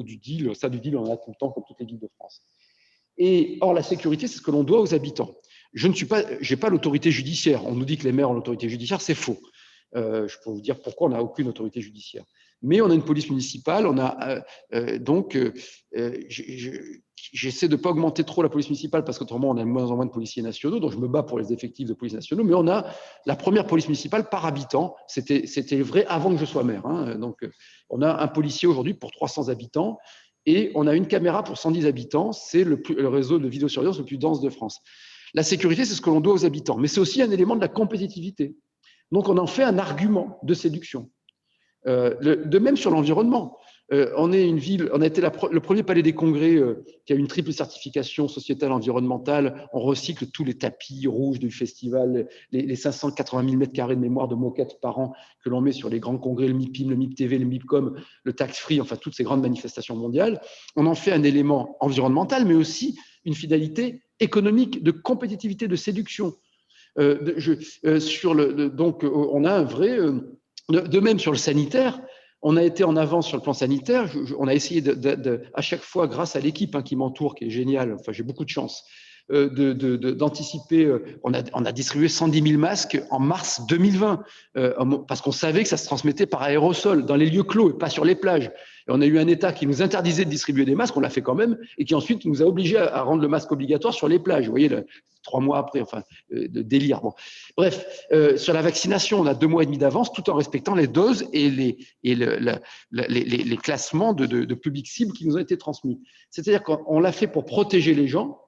du deal. Ça, du deal, on en a tout le temps comme toutes les villes de France. Et or, la sécurité, c'est ce que l'on doit aux habitants. Je n'ai pas l'autorité judiciaire. On nous dit que les maires ont l'autorité judiciaire, c'est faux. Je peux vous dire pourquoi on n'a aucune autorité judiciaire. Mais on a une police municipale, j'essaie de ne pas augmenter trop la police municipale parce qu'autrement on a de moins en moins de policiers nationaux, donc je me bats pour les effectifs de police nationaux, mais on a la première police municipale par habitant, c'était vrai avant que je sois maire, hein. Donc on a un policier aujourd'hui pour 300 habitants et on a une caméra pour 110 habitants, c'est le réseau de vidéosurveillance le plus dense de France. La sécurité, c'est ce que l'on doit aux habitants, mais c'est aussi un élément de la compétitivité. Donc on en fait un argument de séduction. De même sur l'environnement. On est une ville, on a été le premier palais des congrès qui a une triple certification sociétale environnementale. On recycle tous les tapis rouges du festival, les 580 000 mètres carrés de mémoire de moquettes par an que l'on met sur les grands congrès, le MIPIM, le MIPTV, le MIPCOM, le Tax Free, enfin toutes ces grandes manifestations mondiales. On en fait un élément environnemental, mais aussi une finalité économique, de compétitivité, de séduction. Donc, on a un vrai. De même sur le sanitaire, on a été en avance sur le plan sanitaire. On a essayé à chaque fois, grâce à l'équipe qui m'entoure, qui est géniale, enfin j'ai beaucoup de chance, d'anticiper. On a distribué 110 000 masques en mars 2020 parce qu'on savait que ça se transmettait par aérosol dans les lieux clos et pas sur les plages. Et on a eu un État qui nous interdisait de distribuer des masques, on l'a fait quand même, et qui ensuite nous a obligés à rendre le masque obligatoire sur les plages. Vous voyez, 3 mois après, enfin, de délire. Bon. Bref, sur la vaccination, on a 2 mois et demi d'avance, tout en respectant les doses et les classements de public cible qui nous ont été transmis. C'est-à-dire qu'on l'a fait pour protéger les gens,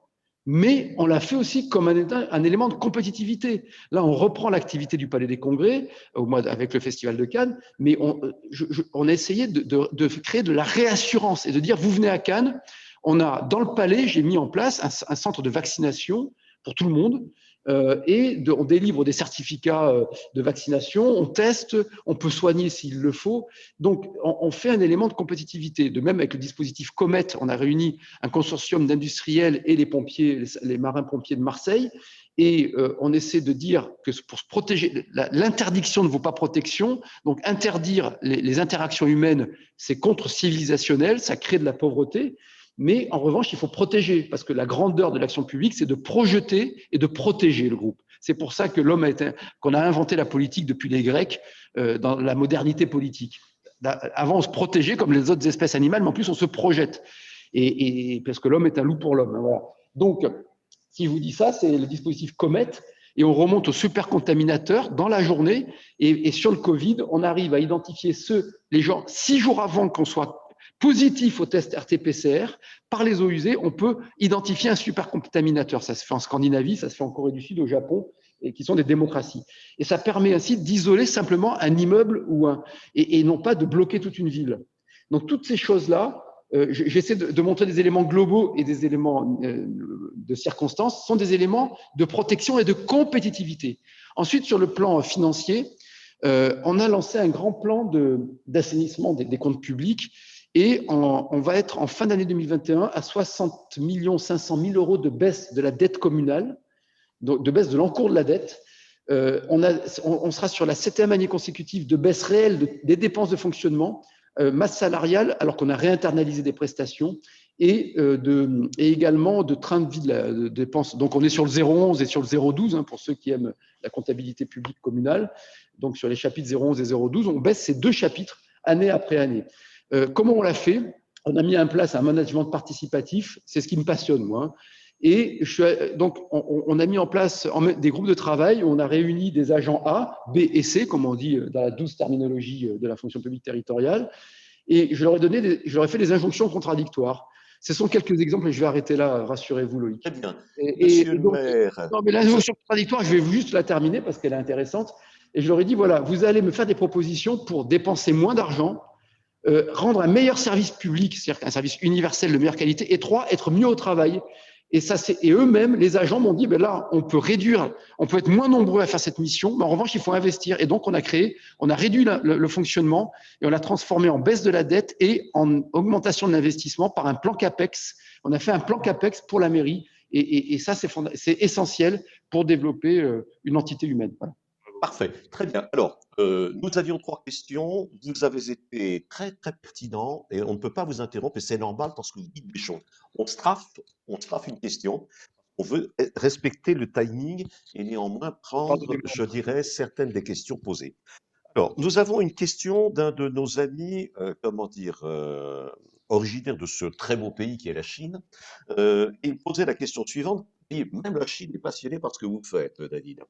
mais on l'a fait aussi comme un élément de compétitivité. Là, on reprend l'activité du Palais des Congrès avec le Festival de Cannes, mais on a essayé de créer de la réassurance et de dire, vous venez à Cannes, on a dans le Palais, j'ai mis en place un centre de vaccination pour tout le monde, on délivre des certificats de vaccination, on teste, on peut soigner s'il le faut. Donc, on fait un élément de compétitivité. De même, avec le dispositif Comet, on a réuni un consortium d'industriels et les pompiers, les marins-pompiers de Marseille, et on essaie de dire que pour se protéger, l'interdiction ne vaut pas protection, donc interdire les interactions humaines, c'est contre-civilisationnel, ça crée de la pauvreté. Mais en revanche, il faut protéger, parce que la grandeur de l'action publique, c'est de projeter et de protéger le groupe. C'est pour ça que qu'on a inventé la politique depuis les Grecs dans la modernité politique. Avant, on se protégeait comme les autres espèces animales, mais en plus, on se projette. Et parce que l'homme est un loup pour l'homme. Voilà. Donc, si je vous dis ça, c'est le dispositif Comet, et on remonte aux supercontaminateurs dans la journée. Et sur le Covid, on arrive à identifier les gens 6 jours avant qu'on soit positif au test RT-PCR, par les eaux usées, on peut identifier un supercontaminateur. Ça se fait en Scandinavie, ça se fait en Corée du Sud, au Japon et qui sont des démocraties. Et ça permet ainsi d'isoler simplement un immeuble et non pas de bloquer toute une ville. Donc, toutes ces choses-là, j'essaie de montrer des éléments globaux et des éléments de circonstances, sont des éléments de protection et de compétitivité. Ensuite, sur le plan financier, on a lancé un grand plan d'assainissement des comptes publics et on va être en fin d'année 2021 à 60 500 000 € de baisse de la dette communale, de baisse de l'encours de la dette. On sera sur la 7e année consécutive de baisse réelle des dépenses de fonctionnement, masse salariale, alors qu'on a réinternalisé des prestations, et également de train de vie de dépenses. Donc, on est sur le 0,11 et sur le 0,12, pour ceux qui aiment la comptabilité publique communale. Donc, sur les chapitres 0,11 et 0,12, on baisse ces deux chapitres année après année. Comment on l'a fait? On a mis en place un management participatif, c'est ce qui me passionne, moi. Et donc, on a mis en place des groupes de travail où on a réuni des agents A, B et C, comme on dit dans la douce terminologie de la fonction publique territoriale. Et je leur ai fait des injonctions contradictoires. Ce sont quelques exemples et je vais arrêter là, rassurez-vous, Loïc. Très bien. Monsieur le maire. Non, mais l'injonction contradictoire, je vais juste la terminer parce qu'elle est intéressante. Et je leur ai dit, voilà, vous allez me faire des propositions pour dépenser moins d'argent, rendre un meilleur service public, c'est-à-dire un service universel de meilleure qualité, et 3, être mieux au travail. Et eux-mêmes, les agents m'ont dit, ben là, on peut être moins nombreux à faire cette mission, mais en revanche, il faut investir. Et donc, on a réduit le fonctionnement et on l'a transformé en baisse de la dette et en augmentation de l'investissement par un plan CAPEX. On a fait un plan CAPEX pour la mairie et ça, c'est essentiel pour développer une entité humaine. Voilà. Parfait, très bien. Alors, nous avions 3 questions. Vous avez été très, très pertinent et on ne peut pas vous interrompre et c'est normal parce que vous dites des choses. On strafe une question. On veut respecter le timing et néanmoins prendre, je dirais, certaines des questions posées. Alors, nous avons une question d'un de nos amis, originaire de ce très beau pays qui est la Chine. Il posait la question suivante. Et même la Chine est passionnée par ce que vous faites, David.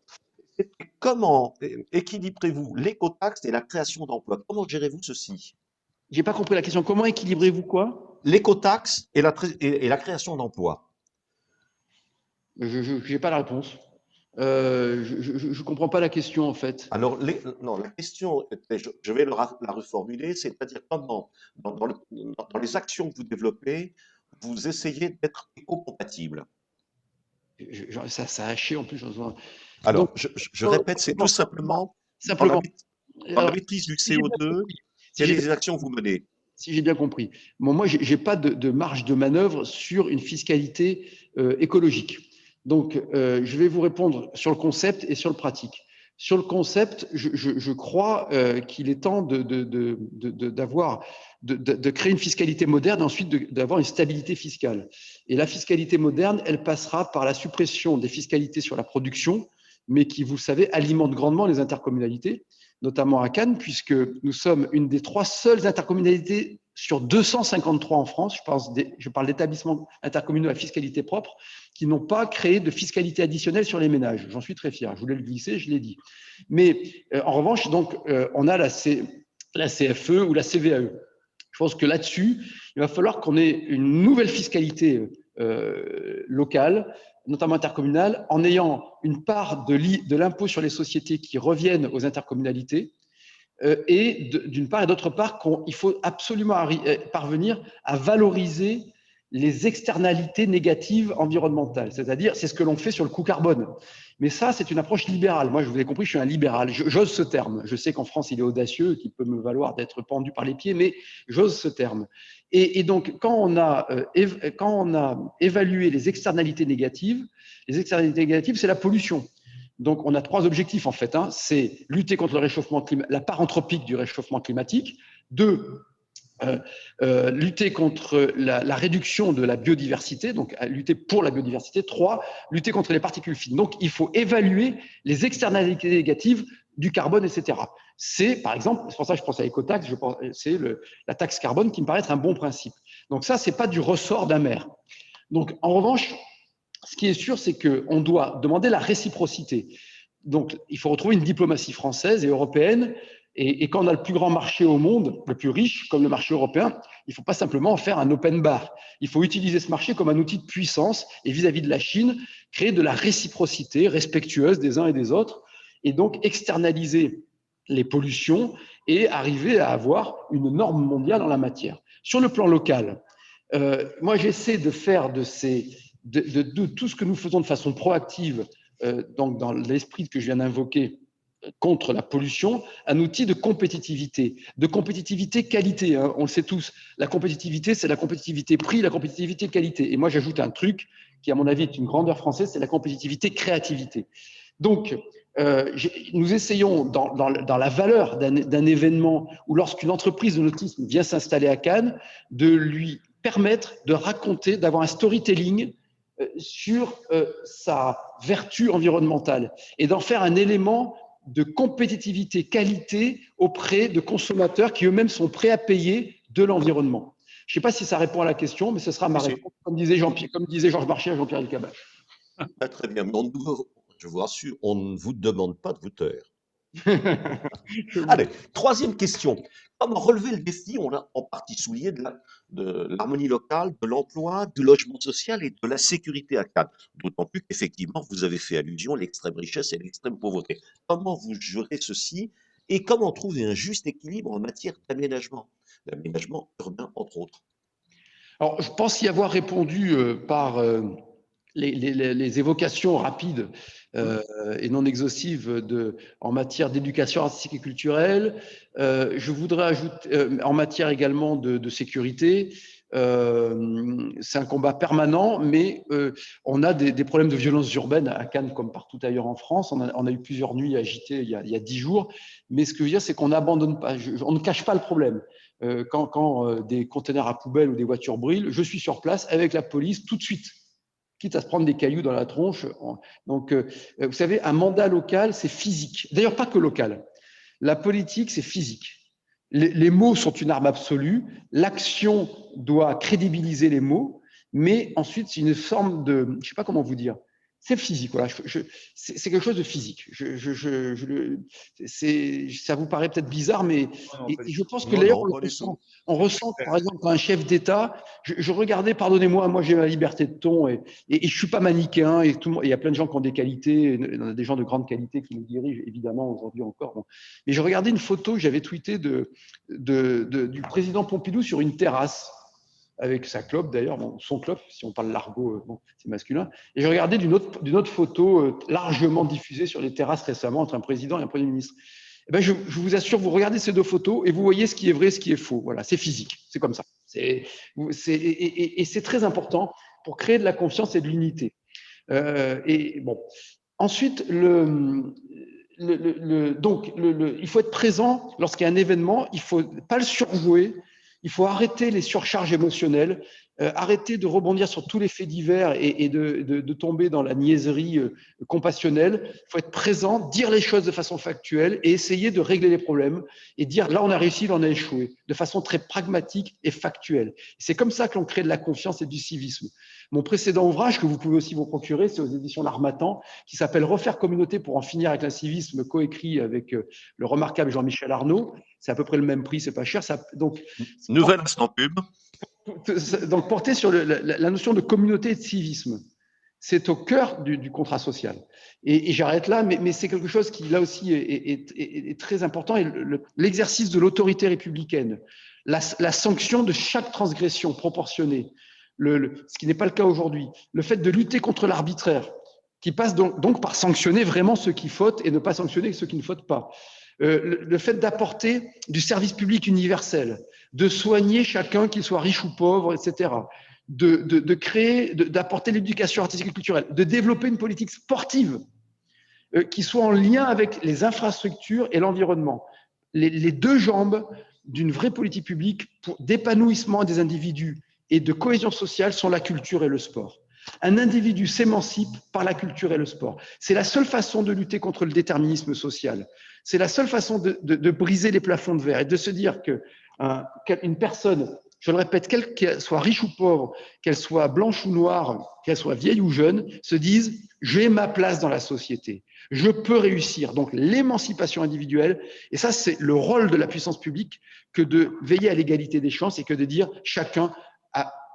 Comment équilibrez-vous l'écotaxe et la création d'emplois? Comment gérez-vous ceci? J'ai pas compris la question. Comment équilibrez-vous quoi? L'écotaxe et la création d'emplois. Je n'ai pas la réponse. Je comprends pas la question en fait. Alors, non, la question, je vais la reformuler, c'est-à-dire comment, dans les actions que vous développez, vous essayez d'être éco-compatible. Ça a haché en plus. Alors, Donc, je répète, c'est tout simplement dans la maîtrise du CO2, quelles sont les actions que vous menez? Si j'ai bien compris. Bon, moi, je n'ai pas de marge de manœuvre sur une fiscalité écologique. Donc, je vais vous répondre sur le concept et sur le pratique. Sur le concept, je crois qu'il est temps de créer une fiscalité moderne et ensuite d'avoir une stabilité fiscale. Et la fiscalité moderne, elle passera par la suppression des fiscalités sur la production, mais qui, vous le savez, alimentent grandement les intercommunalités, notamment à Cannes, puisque nous sommes une des 3 seules intercommunalités sur 253 en France, je parle d'établissements intercommunaux à fiscalité propre, qui n'ont pas créé de fiscalité additionnelle sur les ménages. J'en suis très fier. Je voulais le glisser, je l'ai dit. Mais en revanche, donc, on a la CFE ou la CVAE. Je pense que là-dessus, il va falloir qu'on ait une nouvelle fiscalité locale, notamment intercommunale, en ayant une part de l'impôt sur les sociétés qui reviennent aux intercommunalités, et d'une part, et d'autre part, il faut absolument parvenir à valoriser les externalités négatives environnementales. C'est-à-dire, c'est ce que l'on fait sur le coût carbone. Mais ça, c'est une approche libérale. Moi, je vous ai compris, je suis un libéral. J'ose ce terme. Je sais qu'en France, il est audacieux, qu'il peut me valoir d'être pendu par les pieds, mais j'ose ce terme. Et donc, quand on a évalué les externalités négatives, c'est la pollution. Donc, on a 3 objectifs, en fait. C'est lutter contre le réchauffement climatique, la part anthropique du réchauffement climatique. 2, lutter contre la réduction de la biodiversité, donc lutter pour la biodiversité. 3, lutter contre les particules fines. Donc, il faut évaluer les externalités négatives du carbone, etc. C'est, par exemple, c'est pour ça que je pense à l'écotaxe, c'est la taxe carbone qui me paraît être un bon principe. Donc ça, c'est pas du ressort d'un maire. Donc, en revanche, ce qui est sûr, c'est qu'on doit demander la réciprocité. Donc, il faut retrouver une diplomatie française et européenne Et quand on a le plus grand marché au monde, le plus riche, comme le marché européen, il ne faut pas simplement en faire un open bar. Il faut utiliser ce marché comme un outil de puissance et vis-à-vis de la Chine, créer de la réciprocité respectueuse des uns et des autres et donc externaliser les pollutions et arriver à avoir une norme mondiale en la matière. Sur le plan local, moi j'essaie de faire de tout ce que nous faisons de façon proactive, donc dans l'esprit que je viens d'invoquer, contre la pollution, un outil de compétitivité qualité. Hein, on le sait tous. La compétitivité, c'est la compétitivité prix, la compétitivité qualité. Et moi, j'ajoute un truc qui, à mon avis, est une grandeur française, c'est la compétitivité créativité. Donc, nous essayons, dans la valeur d'un événement où lorsqu'une entreprise de nautisme vient s'installer à Cannes, de lui permettre de raconter, d'avoir un storytelling sur sa vertu environnementale et d'en faire un élément de compétitivité qualité auprès de consommateurs qui eux-mêmes sont prêts à payer de l'environnement. Je ne sais pas si ça répond à la question, mais ce sera ma réponse, comme disait Georges Marchais à Jean-Pierre Elkabbach. Ah, très bien, mais je vous rassure, on ne vous demande pas de vous taire. Allez, troisième question. Comment relever le défi? On a en partie souligné de l'harmonie locale, de l'emploi, du logement social et de la sécurité à Cannes. D'autant plus qu'effectivement, vous avez fait allusion à l'extrême richesse et à l'extrême pauvreté. Comment vous gérez ceci et comment trouver un juste équilibre en matière d'aménagement urbain, entre autres? Alors, je pense y avoir répondu par les évocations rapides et non exhaustives en matière d'éducation artistique et culturelle. Je voudrais ajouter, en matière également de sécurité, c'est un combat permanent, mais on a des problèmes de violence urbaine à Cannes comme partout ailleurs en France. On a eu plusieurs nuits agitées il y a 10 jours, mais ce que je veux dire, c'est qu'on n'abandonne pas, on ne cache pas le problème. Quand des conteneurs à poubelle ou des voitures brûlent, je suis sur place avec la police tout de suite, quitte à se prendre des cailloux dans la tronche. Donc, vous savez, un mandat local, c'est physique. D'ailleurs, pas que local. La politique, c'est physique. Les mots sont une arme absolue. L'action doit crédibiliser les mots, mais ensuite, c'est une forme de… Je ne sais pas comment vous dire. C'est physique, voilà. C'est quelque chose de physique. Ça vous paraît peut-être bizarre, mais je pense que d'ailleurs, on ressent, par exemple, quand un chef d'État, je regardais, pardonnez-moi, moi j'ai ma liberté de ton et je ne suis pas manichéen et il y a plein de gens qui ont des qualités, il y en a des gens de grande qualité qui nous dirigent, évidemment, aujourd'hui encore. Bon. Mais je regardais une photo que j'avais tweetée du président Pompidou sur une terrasse, avec sa clope d'ailleurs, bon, son clope, si on parle l'argot, bon, c'est masculin. Et je regardais d'une autre photo largement diffusée sur les terrasses récemment entre un président et un premier ministre. Eh ben, je vous assure, vous regardez ces deux photos et vous voyez ce qui est vrai, ce qui est faux. Voilà, c'est physique, c'est comme ça. Et c'est très important pour créer de la confiance et de l'unité. Et bon, ensuite, il faut être présent lorsqu'il y a un événement. Il ne faut pas le surjouer. Il faut arrêter les surcharges émotionnelles, arrêter de rebondir sur tous les faits divers et de tomber dans la niaiserie compassionnelle. Il faut être présent, dire les choses de façon factuelle et essayer de régler les problèmes et dire là on a réussi, là on a échoué, de façon très pragmatique et factuelle. C'est comme ça que l'on crée de la confiance et du civisme. Mon précédent ouvrage, que vous pouvez aussi vous procurer, c'est aux éditions L'Harmattan, qui s'appelle « Refaire communauté pour en finir avec l'incivisme », coécrit avec le remarquable Jean-Michel Arnaud. C'est à peu près le même prix, c'est pas cher. Nouvelle instant pub. Donc, porter sur la notion de communauté et de civisme, c'est au cœur du contrat social. Et j'arrête là, mais c'est quelque chose qui, là aussi, est très important. Et l'exercice de l'autorité républicaine, la sanction de chaque transgression proportionnée, ce qui n'est pas le cas aujourd'hui, le fait de lutter contre l'arbitraire, qui passe donc par sanctionner vraiment ceux qui fautent et ne pas sanctionner ceux qui ne fautent pas. Le fait d'apporter du service public universel, de soigner chacun, qu'il soit riche ou pauvre, etc., d'apporter l'éducation artistique et culturelle, de développer une politique sportive qui soit en lien avec les infrastructures et l'environnement. Les deux jambes d'une vraie politique publique d'épanouissement des individus et de cohésion sociale sont la culture et le sport. Un individu s'émancipe par la culture et le sport. C'est la seule façon de lutter contre le déterminisme social. C'est la seule façon de briser les plafonds de verre et de se dire qu'une personne je le répète, qu'elle soit riche ou pauvre, qu'elle soit blanche ou noire, qu'elle soit vieille ou jeune, se disent « j'ai ma place dans la société, je peux réussir ». Donc l'émancipation individuelle, et ça c'est le rôle de la puissance publique que de veiller à l'égalité des chances et que de dire chacun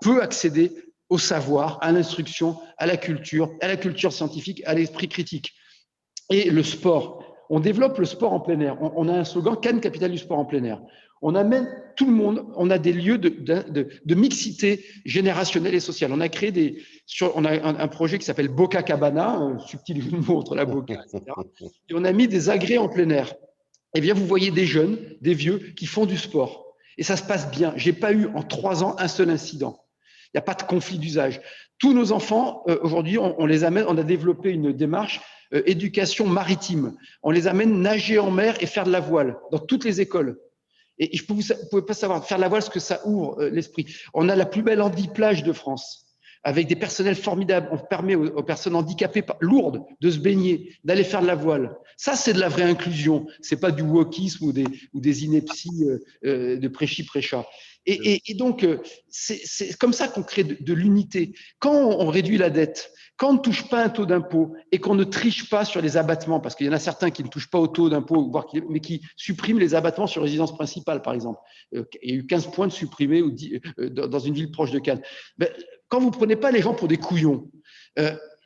peut accéder au savoir, à l'instruction, à la culture scientifique, à l'esprit critique. Et le sport, on développe le sport en plein air. On a un slogan « Cannes, capitale du sport en plein air ». On amène tout le monde, on a des lieux de mixité générationnelle et sociale. On a créé on a un projet qui s'appelle Boca Cabana, un subtil jeu de mots entre la boca, etc. Et on a mis des agrès en plein air. Eh bien, vous voyez des jeunes, des vieux qui font du sport. Et ça se passe bien. J'ai pas eu en 3 ans un seul incident. Il n'y a pas de conflit d'usage. Tous nos enfants, aujourd'hui, on les amène, on a développé une démarche éducation maritime. On les amène nager en mer et faire de la voile dans toutes les écoles. Et vous ne pouvez pas savoir, faire de la voile, ce que ça ouvre l'esprit. On a la plus belle handi-plage de France, avec des personnels formidables. On permet aux personnes handicapées lourdes de se baigner, d'aller faire de la voile. Ça, c'est de la vraie inclusion. Ce n'est pas du wokisme ou des inepties de prêchi-prêcha. Et donc, c'est comme ça qu'on crée de l'unité. Quand on réduit la dette, quand on ne touche pas un taux d'impôt et qu'on ne triche pas sur les abattements, parce qu'il y en a certains qui ne touchent pas au taux d'impôt, mais qui suppriment les abattements sur résidence principale, par exemple. Il y a eu 15 points de supprimés dans une ville proche de Cannes. Ben, quand vous ne prenez pas les gens pour des couillons,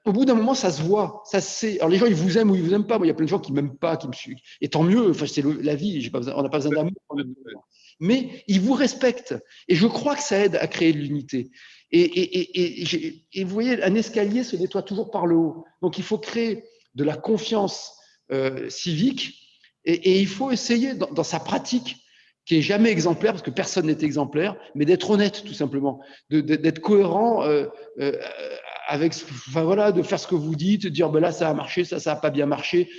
au bout d'un moment, ça se voit, ça se sait. Alors les gens, ils vous aiment ou ils vous aiment pas. Moi, il y a plein de gens qui m'aiment pas, qui me suivent. Et tant mieux. Enfin, c'est la vie. On n'a pas besoin d'amour. Mais ils vous respectent. Et je crois que ça aide à créer de l'unité. Et vous voyez, un escalier se nettoie toujours par le haut. Donc, il faut créer de la confiance civique et il faut essayer dans sa pratique, qui est jamais exemplaire, parce que personne n'est exemplaire, mais d'être honnête, tout simplement, d'être cohérent avec, enfin voilà, de faire ce que vous dites, de dire ben là ça a marché, ça a pas bien marché,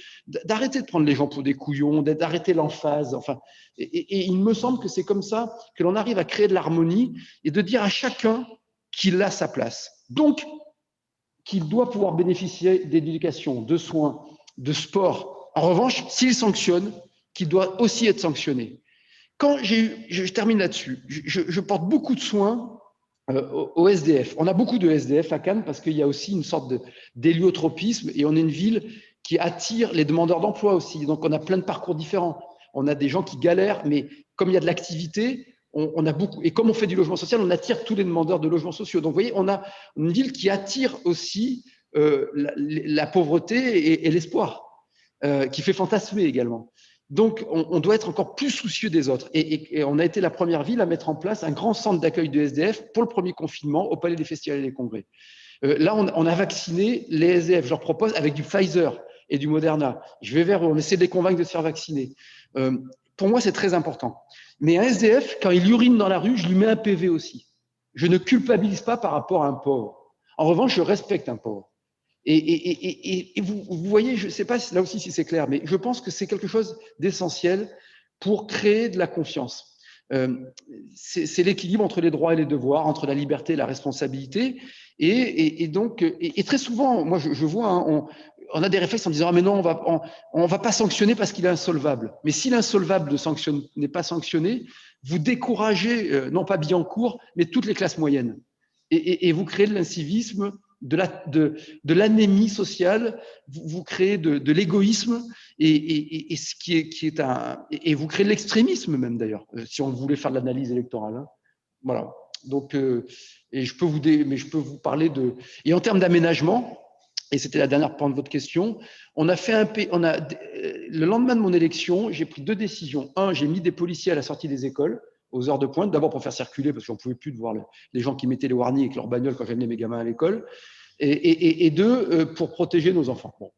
d'arrêter de prendre les gens pour des couillons, d'arrêter l'emphase. Enfin, et il me semble que c'est comme ça que l'on arrive à créer de l'harmonie et de dire à chacun qu'il a sa place. Donc, qu'il doit pouvoir bénéficier d'éducation, de soins, de sport. En revanche, s'il sanctionne, qu'il doit aussi être sanctionné. Quand je termine là-dessus, je porte beaucoup de soins au SDF. On a beaucoup de SDF à Cannes parce qu'il y a aussi une sorte d'héliotropisme et on est une ville qui attire les demandeurs d'emploi aussi. Donc, on a plein de parcours différents. On a des gens qui galèrent, mais comme il y a de l'activité, on a beaucoup, et comme on fait du logement social, on attire tous les demandeurs de logements sociaux. Donc, vous voyez, on a une ville qui attire aussi la pauvreté et l'espoir, qui fait fantasmer également. Donc, on doit être encore plus soucieux des autres. Et on a été la première ville à mettre en place un grand centre d'accueil de SDF pour le premier confinement au Palais des Festivals et des Congrès. Là, on a vacciné les SDF. Je leur propose avec du Pfizer et du Moderna. Je vais vers eux, on essaie de les convaincre de se faire vacciner. Pour moi, c'est très important. Mais un SDF, quand il urine dans la rue, je lui mets un PV aussi. Je ne culpabilise pas par rapport à un pauvre. En revanche, je respecte un pauvre. Et vous voyez, je ne sais pas là aussi si c'est clair, mais je pense que c'est quelque chose d'essentiel pour créer de la confiance. C'est l'équilibre entre les droits et les devoirs, entre la liberté et la responsabilité. Et donc, très souvent, moi je vois, hein, on a des réflexes en disant ah mais non, on va pas sanctionner parce qu'il est insolvable. Mais si l'insolvable n'est pas sanctionné, vous découragez non pas Billancourt, mais toutes les classes moyennes. Et vous créez de l'incivisme, de l'anémie sociale, vous créez de l'égoïsme et vous créez de l'extrémisme même d'ailleurs, si on voulait faire de l'analyse électorale. Hein. Voilà. Donc, et je peux vous parler de. Et en termes d'aménagement, et c'était la dernière point de votre question, le lendemain de mon élection, j'ai pris 2 décisions. Un, j'ai mis des policiers à la sortie des écoles aux heures de pointe, d'abord pour faire circuler, parce qu'on ne pouvait plus voir les gens qui mettaient les warnings avec leurs bagnoles quand j'amenais mes gamins à l'école, et 2, pour protéger nos enfants. Bon.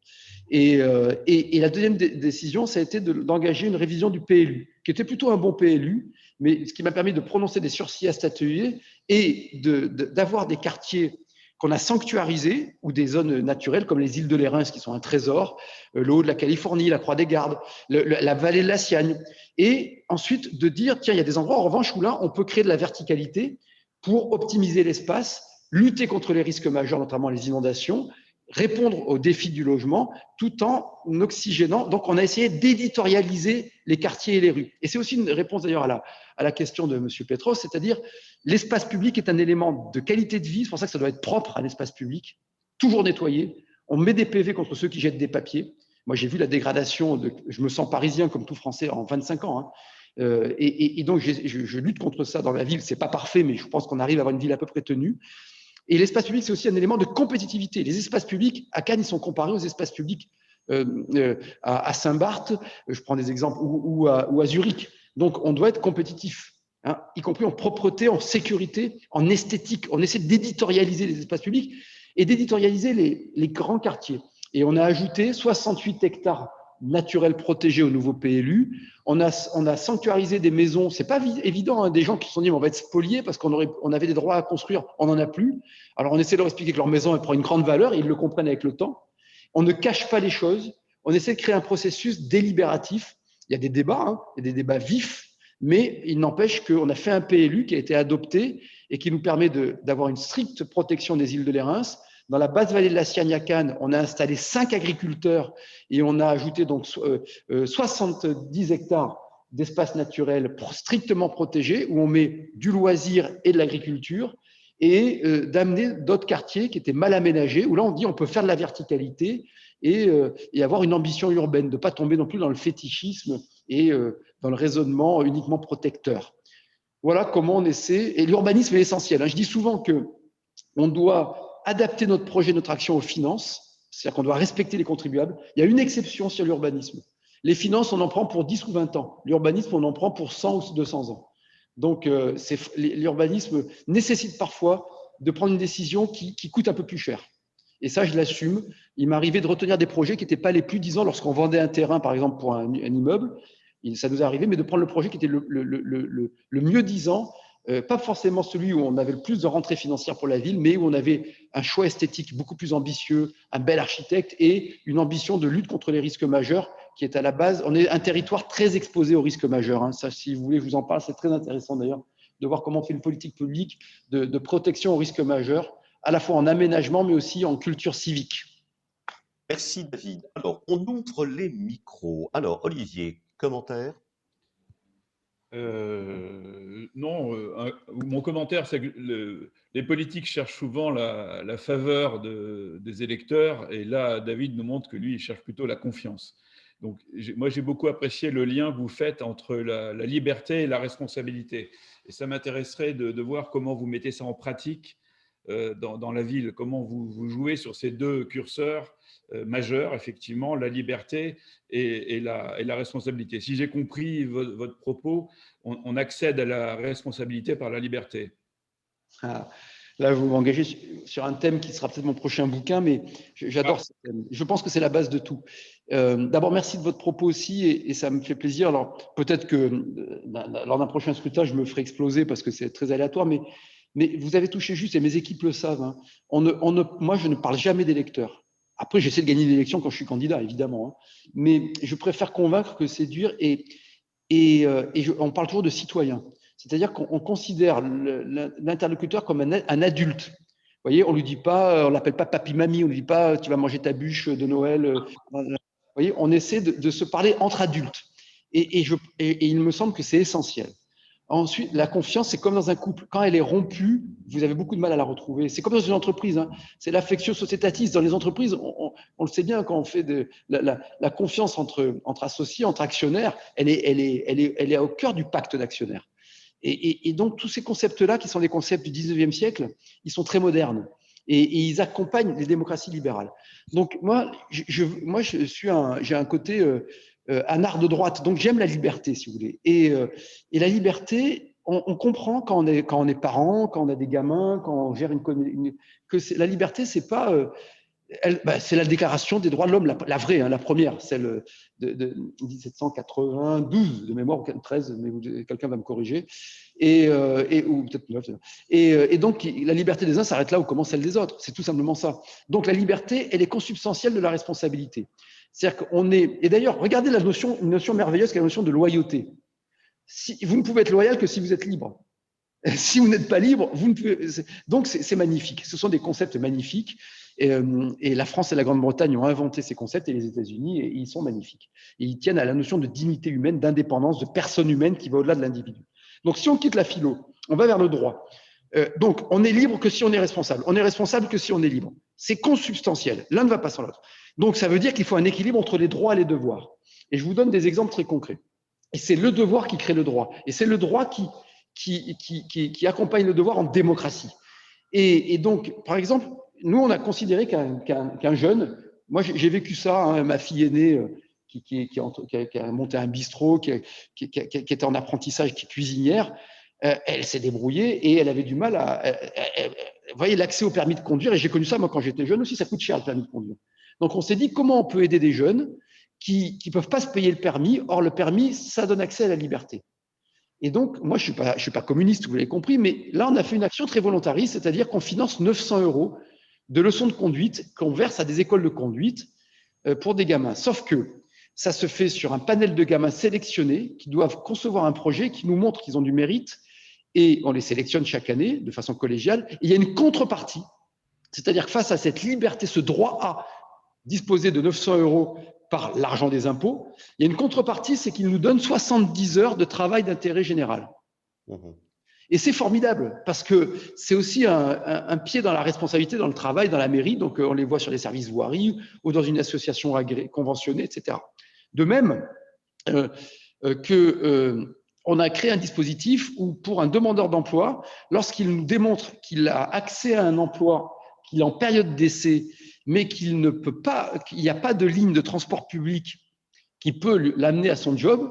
Et la deuxième décision, ça a été d'engager une révision du PLU, qui était plutôt un bon PLU, mais ce qui m'a permis de prononcer des sursis à statuer et d'avoir des quartiers qu'on a sanctuarisés ou des zones naturelles comme les îles de l'Érins qui sont un trésor, le haut de la Californie, la Croix des Gardes, la vallée de la Siagne. Et ensuite de dire, tiens, il y a des endroits en revanche où là, on peut créer de la verticalité pour optimiser l'espace, lutter contre les risques majeurs, notamment les inondations, répondre aux défis du logement tout en oxygénant. Donc, on a essayé d'éditorialiser les quartiers et les rues. Et c'est aussi une réponse d'ailleurs à la question de M. Petros, c'est-à-dire l'espace public est un élément de qualité de vie. C'est pour ça que ça doit être propre à l'espace public, toujours nettoyé. On met des PV contre ceux qui jettent des papiers. Moi, j'ai vu la dégradation. Je me sens parisien comme tout Français en 25 ans. Et donc, je lutte contre ça dans la ville. C'est pas parfait, mais je pense qu'on arrive à avoir une ville à peu près tenue. Et l'espace public, c'est aussi un élément de compétitivité. Les espaces publics, à Cannes, ils sont comparés aux espaces publics à Saint-Barth, je prends des exemples, ou à Zurich. Donc, on doit être compétitif, hein, y compris en propreté, en sécurité, en esthétique. On essaie d'éditorialiser les espaces publics et d'éditorialiser les grands quartiers. Et on a ajouté 68 hectares naturels protégés au nouveau PLU. On a sanctuarisé des maisons. C'est pas évident, hein, des gens qui se sont dit on va être spoliés parce qu'on avait des droits à construire, on n'en a plus. Alors on essaie de leur expliquer que leur maison elle prend une grande valeur et ils le comprennent avec le temps. On ne cache pas les choses. On essaie de créer un processus délibératif. Il y a des débats, hein, il y a des débats vifs, mais il n'empêche qu'on a fait un PLU qui a été adopté et qui nous permet d'avoir une stricte protection des îles de Lérins. Dans la basse vallée de la Siagne à Cannes, on a installé 5 agriculteurs et on a ajouté donc 70 hectares d'espace naturel strictement protégés où on met du loisir et de l'agriculture et d'amener d'autres quartiers qui étaient mal aménagés où là on dit on peut faire de la verticalité et avoir une ambition urbaine, de ne pas tomber non plus dans le fétichisme et dans le raisonnement uniquement protecteur. Voilà comment on essaie. Et l'urbanisme est essentiel, hein. Je dis souvent qu'on doit adapter notre projet, notre action aux finances, c'est-à-dire qu'on doit respecter les contribuables. Il y a une exception sur l'urbanisme. Les finances, on en prend pour 10 ou 20 ans. L'urbanisme, on en prend pour 100 ou 200 ans. Donc, l'urbanisme nécessite parfois de prendre une décision qui coûte un peu plus cher. Et ça, je l'assume. Il m'est arrivé de retenir des projets qui n'étaient pas les plus disants lorsqu'on vendait un terrain, par exemple, pour un immeuble. Ça nous est arrivé, mais de prendre le projet qui était le mieux disant, pas forcément celui où on avait le plus de rentrées financières pour la ville, mais où on avait un choix esthétique beaucoup plus ambitieux, un bel architecte et une ambition de lutte contre les risques majeurs qui est à la base. On est un territoire très exposé aux risques majeurs, hein. Ça, si vous voulez, je vous en parle. C'est très intéressant d'ailleurs de voir comment on fait une politique publique de protection aux risques majeurs, à la fois en aménagement, mais aussi en culture civique. Merci David. Alors, on ouvre les micros. Alors, Olivier, commentaire? Non, mon commentaire, c'est que les politiques cherchent souvent la faveur des électeurs, et là, David nous montre que lui, il cherche plutôt la confiance. Donc, moi, j'ai beaucoup apprécié le lien que vous faites entre la liberté et la responsabilité. Et ça m'intéresserait de voir comment vous mettez ça en pratique dans la ville, comment vous jouez sur ces deux curseurs majeurs, effectivement, la liberté et la responsabilité. Si j'ai compris votre propos, on accède à la responsabilité par la liberté. Ah, là, vous m'engagez sur un thème qui sera peut-être mon prochain bouquin, mais j'adore ce thème. Je pense que c'est la base de tout. D'abord, merci de votre propos aussi, et ça me fait plaisir. Alors, peut-être que lors d'un prochain scrutin, je me ferai exploser parce que c'est très aléatoire, mais vous avez touché juste, et mes équipes le savent, hein. Moi, je ne parle jamais d'électeurs. Après, j'essaie de gagner l'élection quand je suis candidat, évidemment, hein. Mais je préfère convaincre que séduire, on parle toujours de citoyens. C'est-à-dire qu'on considère l'interlocuteur comme un adulte. Vous voyez, on lui dit pas, on l'appelle pas papi-mamie, on lui dit pas tu vas manger ta bûche de Noël. Vous voyez, on essaie de se parler entre adultes. Et il me semble que c'est essentiel. Ensuite, la confiance, c'est comme dans un couple. Quand elle est rompue, vous avez beaucoup de mal à la retrouver. C'est comme dans une entreprise, hein. C'est l'affectio societatis. Dans les entreprises, on le sait bien, quand on fait la confiance entre associés, entre actionnaires, elle est au cœur du pacte d'actionnaires. Et donc, tous ces concepts-là, qui sont des concepts du 19e siècle, ils sont très modernes. Et ils accompagnent les démocraties libérales. Donc, moi, j'ai un côté un art de droite. Donc, j'aime la liberté, si vous voulez. Et la liberté, on comprend quand on est parent, quand on a des gamins, quand on gère que la liberté, c'est pas… c'est la déclaration des droits de l'homme, la vraie, hein, la première, celle de 1792 de mémoire, ou 13, mais quelqu'un va me corriger, ou peut-être 9. Et donc, la liberté des uns s'arrête là où commence celle des autres. C'est tout simplement ça. Donc, la liberté, elle est consubstantielle de la responsabilité. C'est-à-dire qu'on est… Et d'ailleurs, regardez une notion merveilleuse qui est la notion de loyauté. Vous ne pouvez être loyal que si vous êtes libre. Si vous n'êtes pas libre, vous ne pouvez… Donc, c'est magnifique. Ce sont des concepts magnifiques. Et la France et la Grande-Bretagne ont inventé ces concepts, et les États-Unis, et ils sont magnifiques. Et ils tiennent à la notion de dignité humaine, d'indépendance, de personne humaine qui va au-delà de l'individu. Donc, si on quitte la philo, on va vers le droit. Donc, on est libre que si on est responsable. On est responsable que si on est libre. C'est consubstantiel. L'un ne va pas sans l'autre. Donc, ça veut dire qu'il faut un équilibre entre les droits et les devoirs. Et je vous donne des exemples très concrets. Et c'est le devoir qui crée le droit. Et c'est le droit qui accompagne le devoir en démocratie. Et donc, par exemple, nous, on a considéré qu'un jeune, moi j'ai vécu ça, hein, ma fille aînée qui a monté un bistrot, qui était en apprentissage, qui est cuisinière, elle s'est débrouillée et elle avait du mal vous voyez, l'accès au permis de conduire, et j'ai connu ça moi quand j'étais jeune aussi, ça coûte cher le permis de conduire. Donc on s'est dit comment on peut aider des jeunes qui ne peuvent pas se payer le permis, or le permis, ça donne accès à la liberté. Et donc, moi, je suis pas communiste, vous l'avez compris, mais là, on a fait une action très volontariste, c'est-à-dire qu'on finance 900 € de leçons de conduite qu'on verse à des écoles de conduite pour des gamins. Sauf que ça se fait sur un panel de gamins sélectionnés qui doivent concevoir un projet qui nous montre qu'ils ont du mérite, et on les sélectionne chaque année de façon collégiale. Et il y a une contrepartie, c'est-à-dire que face à cette liberté, ce droit à disposer de 900 € par l'argent des impôts, il y a une contrepartie, c'est qu'ils nous donnent 70 heures de travail d'intérêt général. Et c'est formidable, parce que c'est aussi un pied dans la responsabilité, dans le travail, dans la mairie. Donc, on les voit sur les services voirie ou dans une association conventionnée, etc. De même on a créé un dispositif où, pour un demandeur d'emploi, lorsqu'il nous démontre qu'il a accès à un emploi, qu'il est en période d'essai, mais qu'il ne peut pas, qu'il n'y a pas de ligne de transport public qui peut l'amener à son job,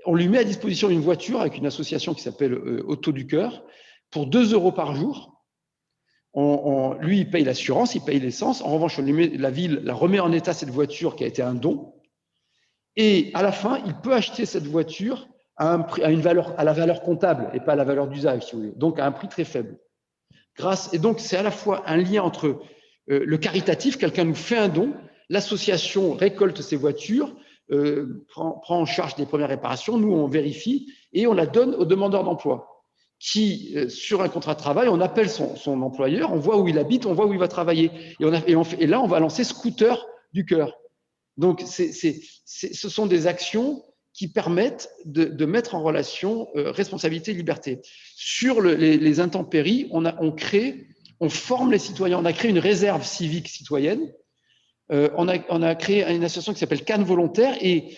on lui met à disposition une voiture avec une association qui s'appelle Auto du Cœur pour 2 € par jour. Lui, il paye l'assurance, il paye l'essence. En revanche, la ville la remet en état, cette voiture qui a été un don. Et à la fin, il peut acheter cette voiture à la valeur comptable et pas à la valeur d'usage, si vous voulez. Donc, à un prix très faible. Et donc, c'est à la fois un lien entre le caritatif, quelqu'un nous fait un don, l'association récolte ses voitures, prend en charge les premières réparations, nous on vérifie et on la donne au demandeur d'emploi qui, sur un contrat de travail, on appelle son employeur, on voit où il habite, on voit où il va travailler et là on va lancer Scooter du Cœur. Donc ce sont des actions qui permettent de mettre en relation responsabilité et liberté. Sur les intempéries, on forme les citoyens, on a créé une réserve civique citoyenne. On a créé une association qui s'appelle Cannes Volontaires et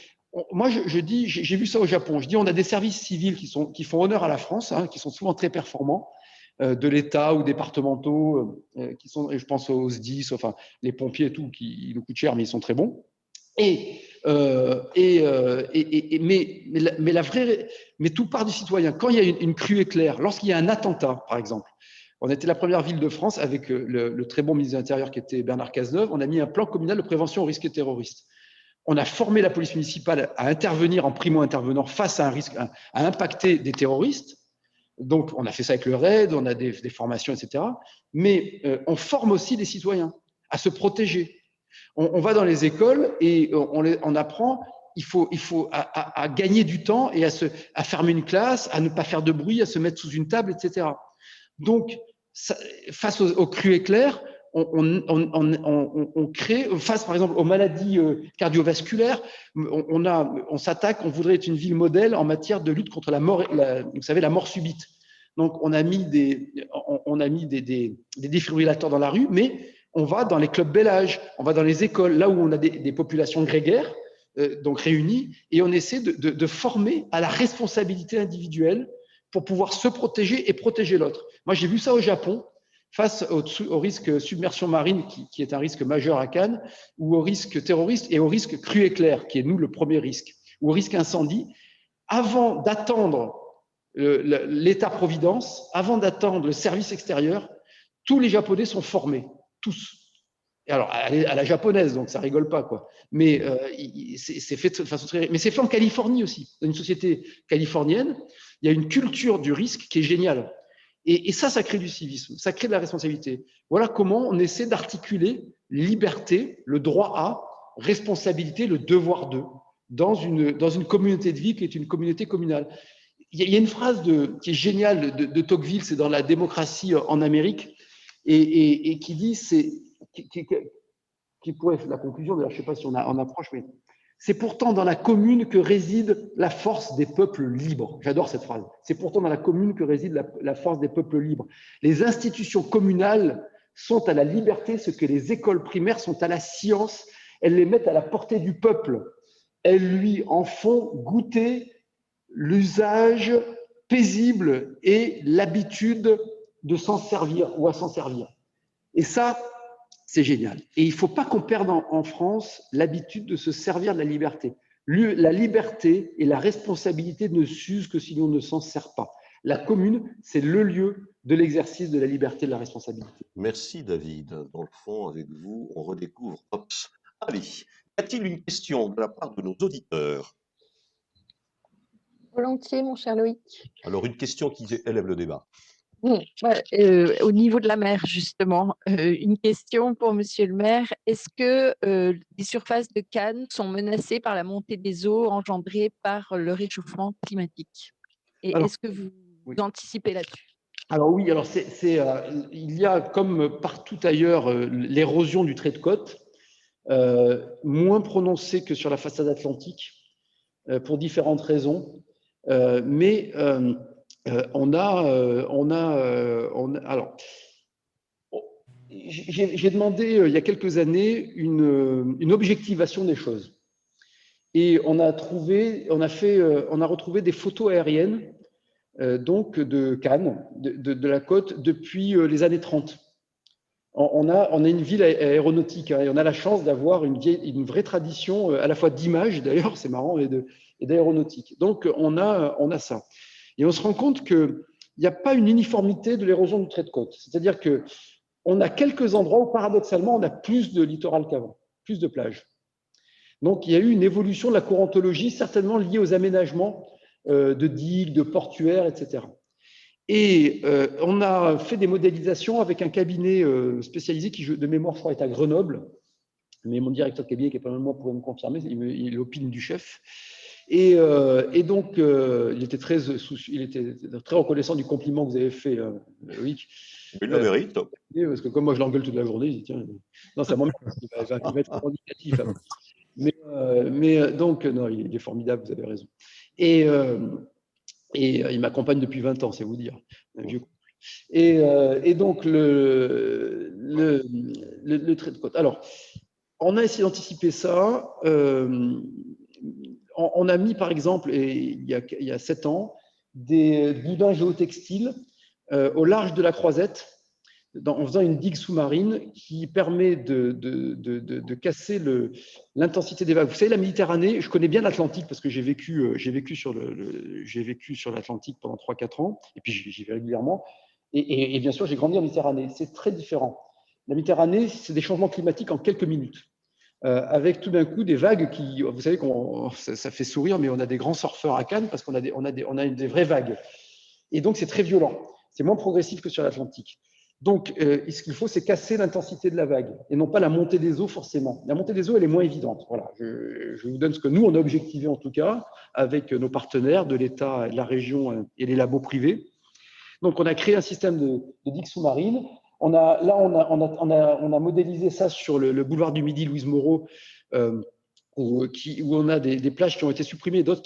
moi je dis, j'ai vu ça au Japon, je dis on a des services civils qui font honneur à la France, hein, qui sont souvent très performants, de l'État ou départementaux, qui sont, je pense aux SDIS, enfin les pompiers et tout, qui nous coûtent cher mais ils sont très bons. Mais tout part du citoyen. Quand il y a une crue éclair, lorsqu'il y a un attentat par exemple, on était la première ville de France avec le très bon ministre de l'Intérieur qui était Bernard Cazeneuve. On a mis un plan communal de prévention au risque terroriste. On a formé la police municipale à intervenir en primo-intervenant face à un risque, à impacter des terroristes. Donc, on a fait ça avec le RAID, on a des formations, etc. Mais on forme aussi les citoyens à se protéger. On va dans les écoles et on apprend. Il faut à gagner du temps et à fermer une classe, à ne pas faire de bruit, à se mettre sous une table, etc. Donc, face aux crues éclairs, on crée, face par exemple aux maladies cardiovasculaires, on s'attaque, on voudrait être une ville modèle en matière de lutte contre la mort, vous savez, la mort subite. Donc, on a mis des défibrillateurs dans la rue, mais on va dans les clubs Bel Âge, on va dans les écoles, là où on a des populations grégaires, donc réunies, et on essaie de former à la responsabilité individuelle pour pouvoir se protéger et protéger l'autre. Moi, j'ai vu ça au Japon, face au risque submersion marine, qui est un risque majeur à Cannes, ou au risque terroriste et au risque crue éclair, qui est nous le premier risque, ou au risque incendie. Avant d'attendre l'État-providence, avant d'attendre le service extérieur, tous les Japonais sont formés, tous. Et alors, à la japonaise, donc ça rigole pas, quoi. Mais c'est fait de façon très. Mais c'est fait en Californie aussi, dans une société californienne. Il y a une culture du risque qui est géniale. Et ça crée du civisme, ça crée de la responsabilité. Voilà comment on essaie d'articuler liberté, le droit à, responsabilité, le devoir de, dans une communauté de vie qui est une communauté communale. Il y a une phrase qui est géniale de Tocqueville, c'est dans La démocratie en Amérique, et qui dit qui pourrait être la conclusion, d'ailleurs, je ne sais pas si on approche, mais c'est pourtant dans la commune que réside la force des peuples libres. J'adore cette phrase. C'est pourtant dans la commune que réside la force des peuples libres. Les institutions communales sont à la liberté ce que les écoles primaires sont à la science. Elles les mettent à la portée du peuple. Elles lui en font goûter l'usage paisible et l'habitude de s'en servir ou à s'en servir. Et ça, c'est génial. Et il ne faut pas qu'on perde en France l'habitude de se servir de la liberté. La liberté et la responsabilité ne s'usent que si l'on ne s'en sert pas. La commune, c'est le lieu de l'exercice de la liberté et de la responsabilité. Merci David. Dans le fond, avec vous, on redécouvre Ops. Allez, y a-t-il une question de la part de nos auditeurs? Volontiers, mon cher Loïc. Alors, une question qui élève le débat. Au niveau de la mer, justement, une question pour Monsieur le maire. Est-ce que les surfaces de Cannes sont menacées par la montée des eaux engendrée par le réchauffement climatique? Et est-ce que vous anticipez là-dessus? Alors oui, alors il y a comme partout ailleurs l'érosion du trait de côte, moins prononcée que sur la façade atlantique, pour différentes raisons. Mais alors, j'ai demandé il y a quelques années une objectivation des choses. Et on a retrouvé des photos aériennes donc de Cannes, de la côte, depuis les années 30. On a une ville aéronautique, hein, et on a la chance d'avoir une vraie tradition à la fois d'image, d'ailleurs, c'est marrant, et d'aéronautique. Donc, on a ça. Et on se rend compte qu'il n'y a pas une uniformité de l'érosion du trait de côte. C'est-à-dire qu'on a quelques endroits où, paradoxalement, on a plus de littoral qu'avant, plus de plages. Donc, il y a eu une évolution de la courantologie, certainement liée aux aménagements de digues, de portuaires, etc. Et on a fait des modélisations avec un cabinet spécialisé qui, de mémoire, je crois, est à Grenoble. Mais mon directeur de cabinet, qui est pas mal moi, pourrait me confirmer, il opine du chef. Et donc, il était très reconnaissant du compliment que vous avez fait, Loïc. Il le mérite. Parce que comme moi, je l'engueule toute la journée, il dit, tiens, non, c'est à moi qui va être revendicatif. Mais donc, non, il est formidable, vous avez raison. Et il m'accompagne depuis 20 ans, c'est vous dire. Un vieux couple. Et donc, le trait de côte. Alors, on a essayé d'anticiper ça. On a mis, par exemple, il y a 7 ans, des boudins géotextiles au large de la Croisette, en faisant une digue sous-marine qui permet de casser l'intensité des vagues. Vous savez, la Méditerranée, je connais bien l'Atlantique parce que j'ai vécu sur l'Atlantique pendant 3-4 ans, et puis j'y vais régulièrement. Et bien sûr, j'ai grandi en Méditerranée. C'est très différent. La Méditerranée, c'est des changements climatiques en quelques minutes. Avec tout d'un coup des vagues qui, vous savez, ça fait sourire, mais on a des grands surfeurs à Cannes parce qu'on a des vraies vagues. Et donc, c'est très violent. C'est moins progressif que sur l'Atlantique. Donc, ce qu'il faut, c'est casser l'intensité de la vague et non pas la montée des eaux forcément. La montée des eaux, elle est moins évidente. Voilà. Je vous donne ce que nous, on a objectivé en tout cas avec nos partenaires de l'État, de la région et les labos privés. Donc, on a créé un système de digues sous-marines. On a modélisé ça sur le boulevard du Midi, Louise Moreau, où on a des plages qui ont été supprimées, d'autres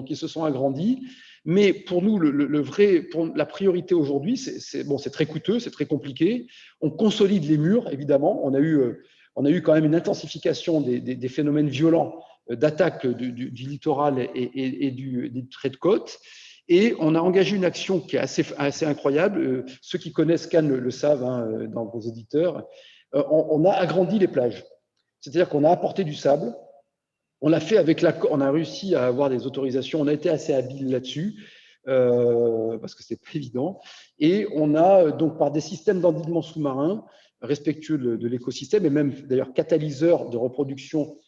qui se sont agrandies. Mais pour nous, la priorité aujourd'hui, c'est très coûteux, c'est très compliqué. On consolide les murs, évidemment. On a eu quand même une intensification des phénomènes violents d'attaque du littoral et du trait de côte. Et on a engagé une action qui est assez incroyable. Ceux qui connaissent Cannes le savent, hein, dans vos auditeurs. On a agrandi les plages. C'est-à-dire qu'on a apporté du sable. On l'a fait on a réussi à avoir des autorisations. On a été assez habile là-dessus parce que c'est pas évident. Et on a donc par des systèmes d'endiguement sous-marin respectueux de l'écosystème et même d'ailleurs catalyseurs de reproduction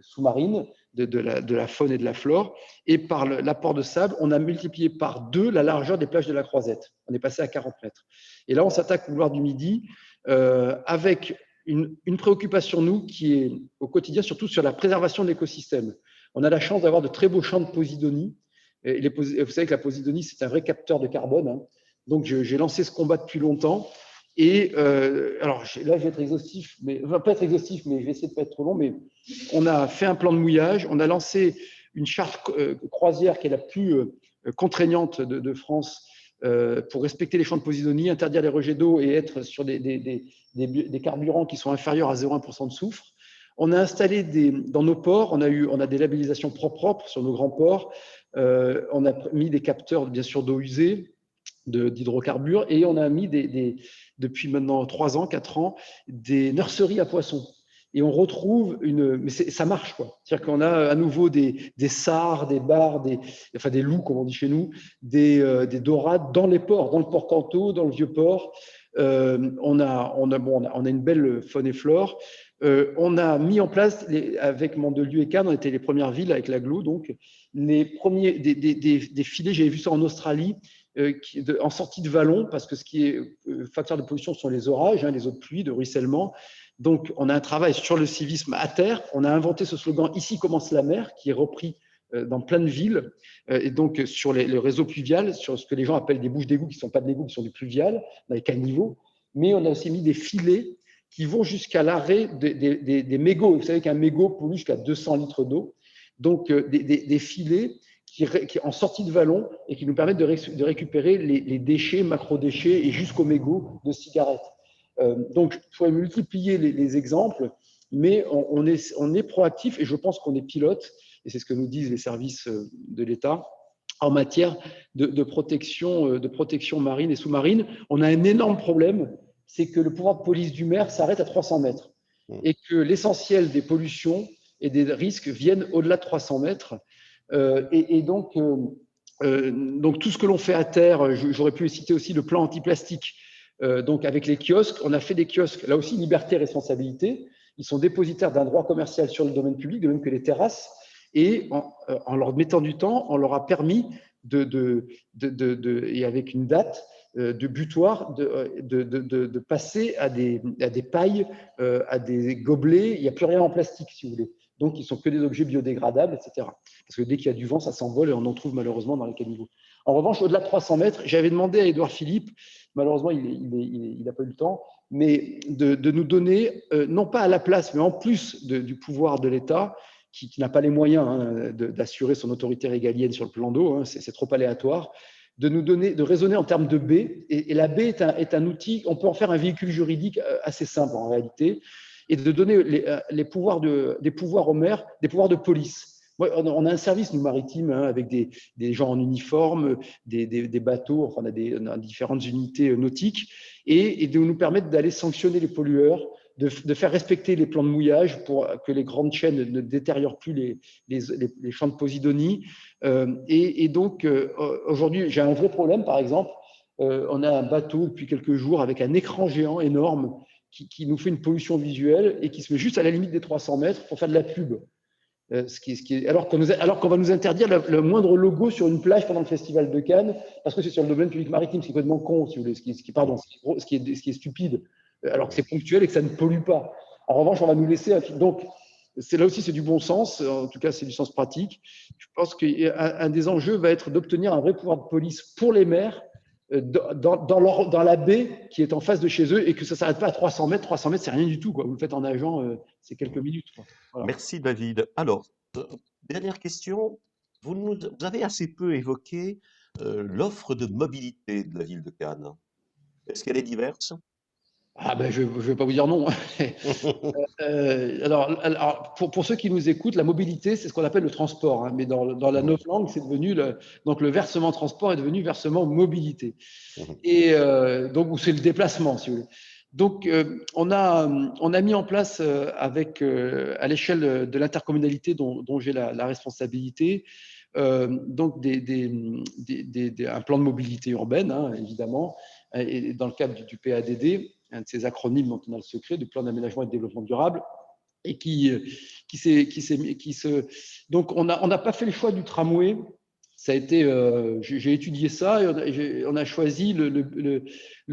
sous-marine de la faune et de la flore. Et par l'apport de sable, on a multiplié par 2 la largeur des plages de la Croisette. On est passé à 40 mètres. Et là, on s'attaque au boulevard du Midi avec une préoccupation, nous, qui est au quotidien, surtout sur la préservation de l'écosystème. On a la chance d'avoir de très beaux champs de posidonie. Vous savez que la posidonie, c'est un vrai capteur de carbone. Hein. Donc, j'ai lancé ce combat depuis longtemps. Et alors là, je vais être exhaustif, mais enfin, pas être exhaustif, mais je vais essayer de pas être trop long. Mais on a fait un plan de mouillage, on a lancé une charte croisière qui est la plus contraignante de France pour respecter les champs de Posidonie, interdire les rejets d'eau et être sur des carburants qui sont inférieurs à 0,1% de soufre. On a installé dans nos ports, on a des labellisations propres sur nos grands ports. On a mis des capteurs, bien sûr, d'eau usée, d'hydrocarbures, et on a mis depuis maintenant 3 ans, 4 ans, des nurseries à poissons. Et on retrouve mais ça marche, quoi. C'est-à-dire qu'on a à nouveau des sards, des bars, des loups, comme on dit chez nous, des dorades dans les ports, dans le port Canto, dans le vieux port. On a une belle faune et flore. On a mis en place, avec Mandelieu et Cannes, on était les premières villes avec l'agglo, donc les premiers des filets, j'avais vu ça en Australie, en sortie de vallon, parce que ce qui est facteur de pollution sont les orages, les eaux de pluie, de ruissellement. Donc, on a un travail sur le civisme à terre. On a inventé ce slogan « Ici commence la mer » qui est repris dans plein de villes, et donc sur le réseau pluvial, sur ce que les gens appellent des bouches d'égout, qui ne sont pas de l'égout, qui sont du pluvial, dans les caniveaux. Mais on a aussi mis des filets qui vont jusqu'à l'arrêt des mégots. Vous savez qu'un mégot pollue jusqu'à 200 litres d'eau. Donc, des filets qui en sortie de vallon et qui nous permettent de récupérer les déchets, macro-déchets et jusqu'aux mégots de cigarettes. Donc, je pourrais multiplier les exemples, mais on est proactif et je pense qu'on est pilote, et c'est ce que nous disent les services de l'État, en matière de protection marine et sous-marine. On a un énorme problème, c'est que le pouvoir de police du maire s'arrête à 300 mètres et que l'essentiel des pollutions et des risques viennent au-delà de 300 mètres. Donc, tout ce que l'on fait à terre, j'aurais pu citer aussi le plan anti-plastique. Donc, avec les kiosques, on a fait des kiosques, là aussi, liberté, responsabilité. Ils sont dépositaires d'un droit commercial sur le domaine public, de même que les terrasses. Et en leur mettant du temps, on leur a permis et avec une date de butoir, de passer à des pailles, à des gobelets. Il n'y a plus rien en plastique, si vous voulez. Donc, ils ne sont que des objets biodégradables, etc. Parce que dès qu'il y a du vent, ça s'envole et on en trouve malheureusement dans les caniveaux. En revanche, au-delà de 300 mètres, j'avais demandé à Édouard Philippe, malheureusement, il n'a pas eu le temps, mais de nous donner, non pas à la place, mais en plus du pouvoir de l'État, qui n'a pas les moyens d'assurer son autorité régalienne sur le plan d'eau, c'est trop aléatoire, de raisonner en termes de baies. Et la baie est un outil, on peut en faire un véhicule juridique assez simple en réalité, et de donner des pouvoirs aux maires, des pouvoirs de police. On a un service, nous, maritime, avec des gens en uniforme, des bateaux, enfin, on a différentes unités nautiques, et de nous permettre d'aller sanctionner les pollueurs, de faire respecter les plans de mouillage pour que les grandes chaînes ne détériorent plus les champs de Posidonie. Donc, aujourd'hui, j'ai un vrai problème, par exemple. On a un bateau depuis quelques jours avec un écran géant énorme qui nous fait une pollution visuelle et qui se met juste à la limite des 300 mètres pour faire de la pub. Alors qu'on va nous interdire le moindre logo sur une plage pendant le festival de Cannes, parce que c'est sur le domaine public maritime, ce qui est complètement con, si vous voulez, ce qui est stupide, alors que c'est ponctuel et que ça ne pollue pas. En revanche, on va nous laisser. Donc, là aussi, c'est du bon sens, en tout cas, c'est du sens pratique. Je pense qu'un des enjeux va être d'obtenir un vrai pouvoir de police pour les maires dans la baie qui est en face de chez eux et que ça ne s'arrête pas à 300 mètres. 300 mètres, c'est rien du tout, quoi. Vous le faites en nageant, c'est quelques minutes, quoi. Voilà. Merci David. Alors, dernière question. Vous avez assez peu évoqué l'offre de mobilité de la ville de Cannes. Est-ce qu'elle est diverse? Ah ben, je ne vais pas vous dire non. Alors pour ceux qui nous écoutent, la mobilité, c'est ce qu'on appelle le transport. Mais dans la novlangue, c'est devenu donc le versement transport est devenu versement mobilité. Et donc, c'est le déplacement, si vous voulez. Donc, on a mis en place à l'échelle de l'intercommunalité dont j'ai la responsabilité, donc un plan de mobilité urbaine, évidemment, et dans le cadre du PADD, un de ces acronymes dont on a le secret, du plan d'aménagement et de développement durable, et donc on n'a pas fait le choix du tramway. Ça a été, j'ai étudié ça et on a choisi le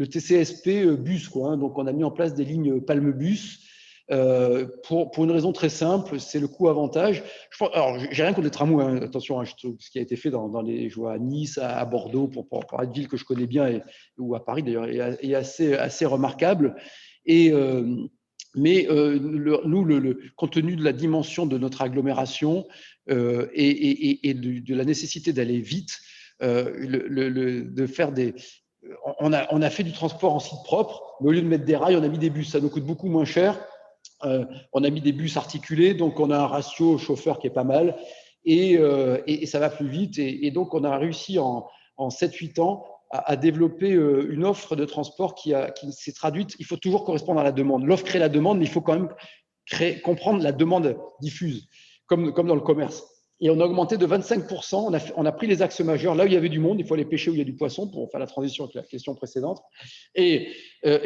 TCSP bus, quoi. Donc on a mis en place des lignes Palme Bus pour une raison très simple, c'est le coût-avantage. Alors, j'ai rien contre les tramways, hein, attention, hein, ce qui a été fait je vois à Nice, à Bordeaux, pour parler de villes que je connais bien, ou à Paris d'ailleurs, est assez remarquable. Mais compte tenu de la dimension de notre agglomération et de la nécessité d'aller vite, de faire on a fait du transport en site propre, mais au lieu de mettre des rails, on a mis des bus. Ça nous coûte beaucoup moins cher. On a mis des bus articulés, donc on a un ratio chauffeur qui est pas mal et ça va plus vite. Et donc, on a réussi en 7-8 ans à développer une offre de transport qui s'est traduite. Il faut toujours correspondre à la demande. L'offre crée la demande, mais il faut quand même comprendre la demande diffuse, comme dans le commerce. Et on a augmenté de 25%. On a pris les axes majeurs. Là où il y avait du monde, il faut aller pêcher où il y a du poisson, pour faire la transition avec la question précédente. Et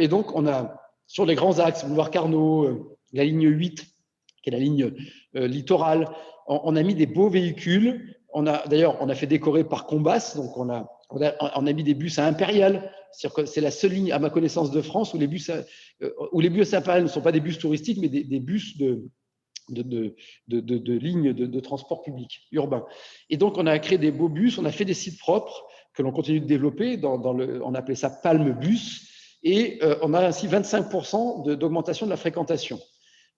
donc, on a, sur les grands axes, Boulevard Carnot, la ligne 8, qui est la ligne littorale, on a mis des beaux véhicules. D'ailleurs, on a fait décorer par Combas. Donc, on a mis des bus à Impérial. C'est-à-dire que c'est la seule ligne, à ma connaissance, de France où les bus à Impérial ne sont pas des bus touristiques, mais des bus de lignes de transport public urbain. Et donc, on a créé des beaux bus, on a fait des sites propres que l'on continue de développer. On appelait ça Palme Bus. Et on a ainsi 25% d'augmentation de la fréquentation.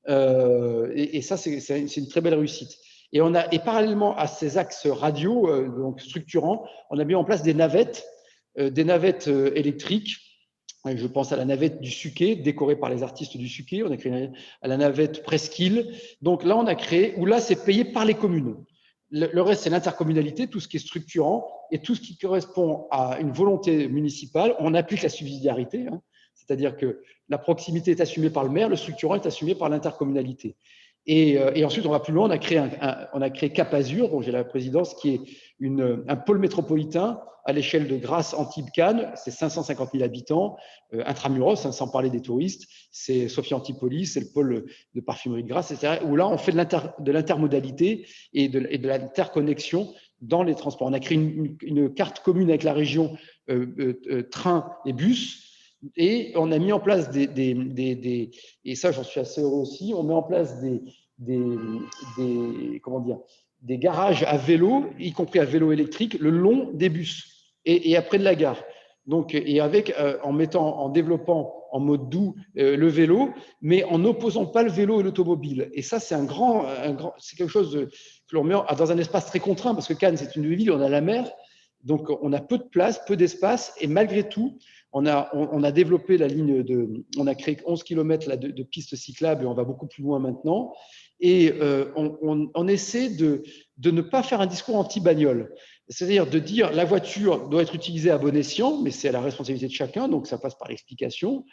Et ça, c'est une très belle réussite. Et parallèlement à ces axes radio, donc structurants, on a mis en place des navettes électriques. Je pense à la navette du Suquet, décorée par les artistes du Suquet. On a créé à la navette Presqu'île. Donc là, on a créé, où là, c'est payé par les communes. Le reste, c'est l'intercommunalité, tout ce qui est structurant et tout ce qui correspond à une volonté municipale. On applique la subsidiarité, hein, c'est-à-dire que la proximité est assumée par le maire, le structurant est assumé par l'intercommunalité. Et ensuite, on va plus loin, on a créé Cap Azur, dont j'ai la présidence, qui est un pôle métropolitain à l'échelle de Grasse, Antibes, Cannes. C'est 550 000 habitants, intramuros, hein, sans parler des touristes. C'est Sophia Antipolis, c'est le pôle de parfumerie de Grasse, etc. Où là, on fait de l'intermodalité et de l'interconnexion dans les transports. On a créé une carte commune avec la région train et bus. Et on a mis en place et ça j'en suis assez heureux aussi, on met en place des garages à vélo, y compris à vélo électrique, le long des bus et après de la gare. Donc, en développant en mode doux le vélo, mais en n'opposant pas le vélo et l'automobile. Et ça, c'est c'est quelque chose que l'on met dans un espace très contraint, parce que Cannes, c'est une ville, on a la mer, donc on a peu de place, peu d'espace, et malgré tout, on a développé la ligne on a créé 11 km de pistes cyclables et on va beaucoup plus loin maintenant. Et on essaie de ne pas faire un discours anti-bagnole. C'est-à-dire de dire la voiture doit être utilisée à bon escient, mais c'est à la responsabilité de chacun, donc ça passe par l'explication.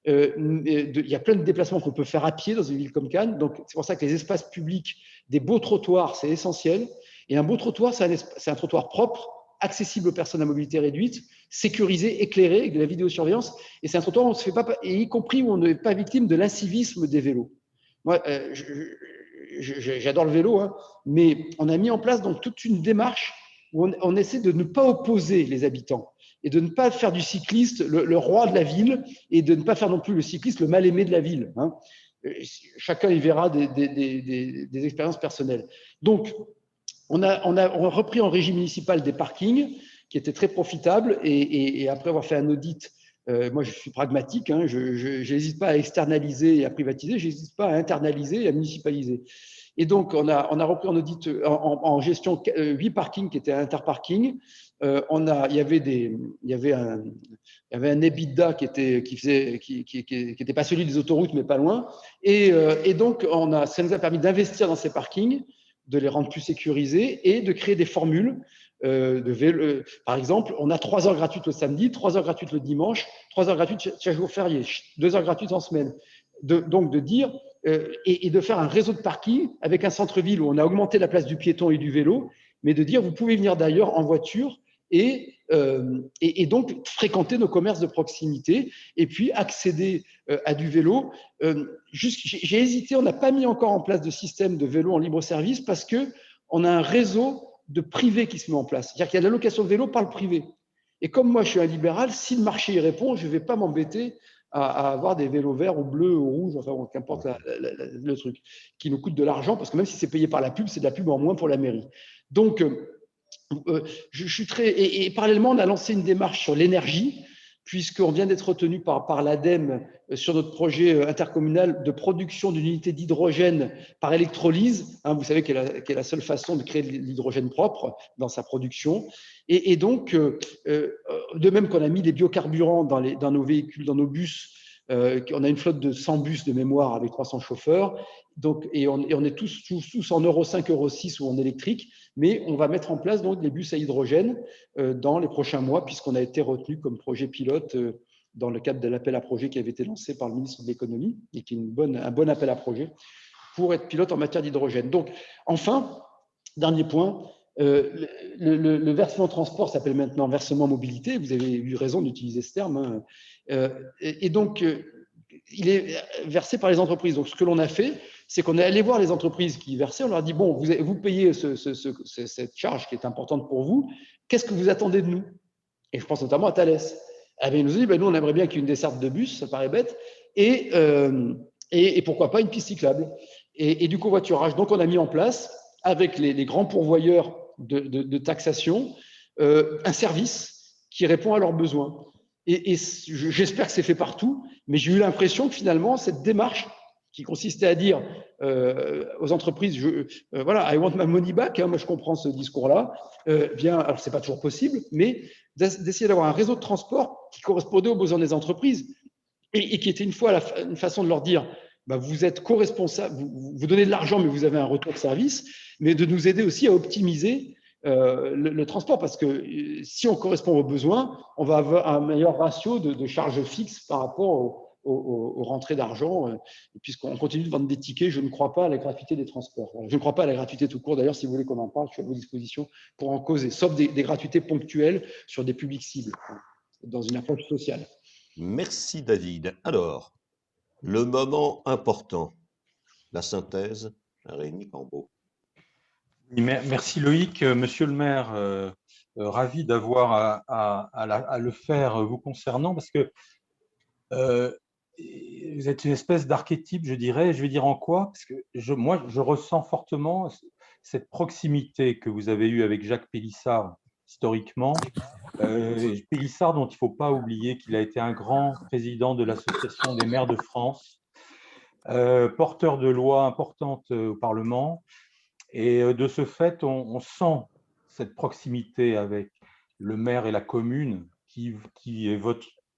Il y a plein de déplacements qu'on peut faire à pied dans une ville comme Cannes, donc c'est pour ça que les espaces publics, des beaux trottoirs, c'est essentiel. Et un beau trottoir, c'est un trottoir propre, accessible aux personnes à mobilité réduite, sécurisé, éclairé, avec de la vidéosurveillance. Et c'est un trottoir où on se fait pas, et y compris où on n'est pas victime de l'incivisme des vélos. Moi, j'adore le vélo, hein, mais on a mis en place donc toute une démarche où on essaie de ne pas opposer les habitants et de ne pas faire du cycliste le roi de la ville et de ne pas faire non plus le cycliste le mal-aimé de la ville, hein. Chacun y verra des expériences personnelles. Donc, on a repris en régie municipale des parkings qui étaient très profitables et après avoir fait un audit, moi je suis pragmatique, hein, je n'hésite pas à externaliser et à privatiser, je n'hésite pas à internaliser et à municipaliser. Et donc on a repris en audit, en gestion 8 parkings qui étaient interparkings. Il y avait un EBITDA qui était pas celui des autoroutes mais pas loin. Et donc ça nous a permis d'investir dans ces parkings, de les rendre plus sécurisés et de créer des formules de vélo. Par exemple, on a 3 heures gratuites le samedi, 3 heures gratuites le dimanche, 3 heures gratuites chaque jour férié, 2 heures gratuites en semaine. Donc de dire et de faire un réseau de parking avec un centre-ville où on a augmenté la place du piéton et du vélo, mais de dire vous pouvez venir d'ailleurs en voiture et donc fréquenter nos commerces de proximité et puis accéder à du vélo. J'ai hésité, on n'a pas mis encore en place de système de vélo en libre service parce qu'on a un réseau de privé qui se met en place. C'est-à-dire qu'il y a de la location de vélo par le privé. Et comme moi, je suis un libéral, si le marché y répond, je ne vais pas m'embêter à avoir des vélos verts ou bleus ou rouges, enfin, qu'importe le truc, qui nous coûte de l'argent, parce que même si c'est payé par la pub, c'est de la pub en moins pour la mairie. Donc, je suis très… Et parallèlement, on a lancé une démarche sur l'énergie, puisqu'on vient d'être retenu par l'ADEME sur notre projet intercommunal de production d'une unité d'hydrogène par électrolyse. Vous savez qu'elle est la seule façon de créer de l'hydrogène propre dans sa production. Et donc, de même qu'on a mis des biocarburants dans nos véhicules, dans nos bus, on a une flotte de 100 bus de mémoire avec 300 chauffeurs. Donc, et on est tous en Euro 5, Euro 6 ou en électrique, mais on va mettre en place donc les bus à hydrogène dans les prochains mois, puisqu'on a été retenu comme projet pilote dans le cadre de l'appel à projet qui avait été lancé par le ministre de l'économie et qui est un bon appel à projet pour être pilote en matière d'hydrogène. Donc, enfin, dernier point, le versement transport s'appelle maintenant versement mobilité. Vous avez eu raison d'utiliser ce terme. Et donc, il est versé par les entreprises. Donc, ce que l'on a fait, c'est qu'on est allé voir les entreprises qui versaient. On leur a dit, bon, vous payez cette charge qui est importante pour vous. Qu'est-ce que vous attendez de nous? Et je pense notamment à Thales. Ils nous ont dit, nous, on aimerait bien qu'il y ait une desserte de bus, ça paraît bête, et pourquoi pas une piste cyclable et du covoiturage. Donc, on a mis en place, avec les grands pourvoyeurs de taxation, un service qui répond à leurs besoins. Et j'espère que c'est fait partout, mais j'ai eu l'impression que finalement, cette démarche qui consistait à dire aux entreprises, voilà, I want my money back, moi je comprends ce discours-là, alors c'est pas toujours possible, mais d'essayer d'avoir un réseau de transport qui correspondait aux besoins des entreprises et qui était une fois une façon de leur dire, vous êtes co-responsable, vous donnez de l'argent, mais vous avez un retour de service, mais de nous aider aussi à optimiser le transport, parce que si on correspond aux besoins, on va avoir un meilleur ratio de charges fixes par rapport aux rentrées d'argent, puisqu'on continue de vendre des tickets. Je ne crois pas à la gratuité des transports. Je ne crois pas à la gratuité tout court. D'ailleurs, si vous voulez qu'on en parle, je suis à vos dispositions pour en causer, sauf des gratuités ponctuelles sur des publics cibles, dans une approche sociale. Merci David. Alors, le moment important, la synthèse, Rémi Cambeau. Merci Loïc. Monsieur le maire, ravi d'avoir à le faire vous concernant, parce que vous êtes une espèce d'archétype, je dirais. Je vais dire en quoi? Parce que moi, je ressens fortement cette proximité que vous avez eue avec Jacques Pélissard, historiquement. Pélissard, dont il ne faut pas oublier qu'il a été un grand président de l'Association des maires de France, porteur de lois importantes au Parlement. Et de ce fait, on sent cette proximité avec le maire et la commune qui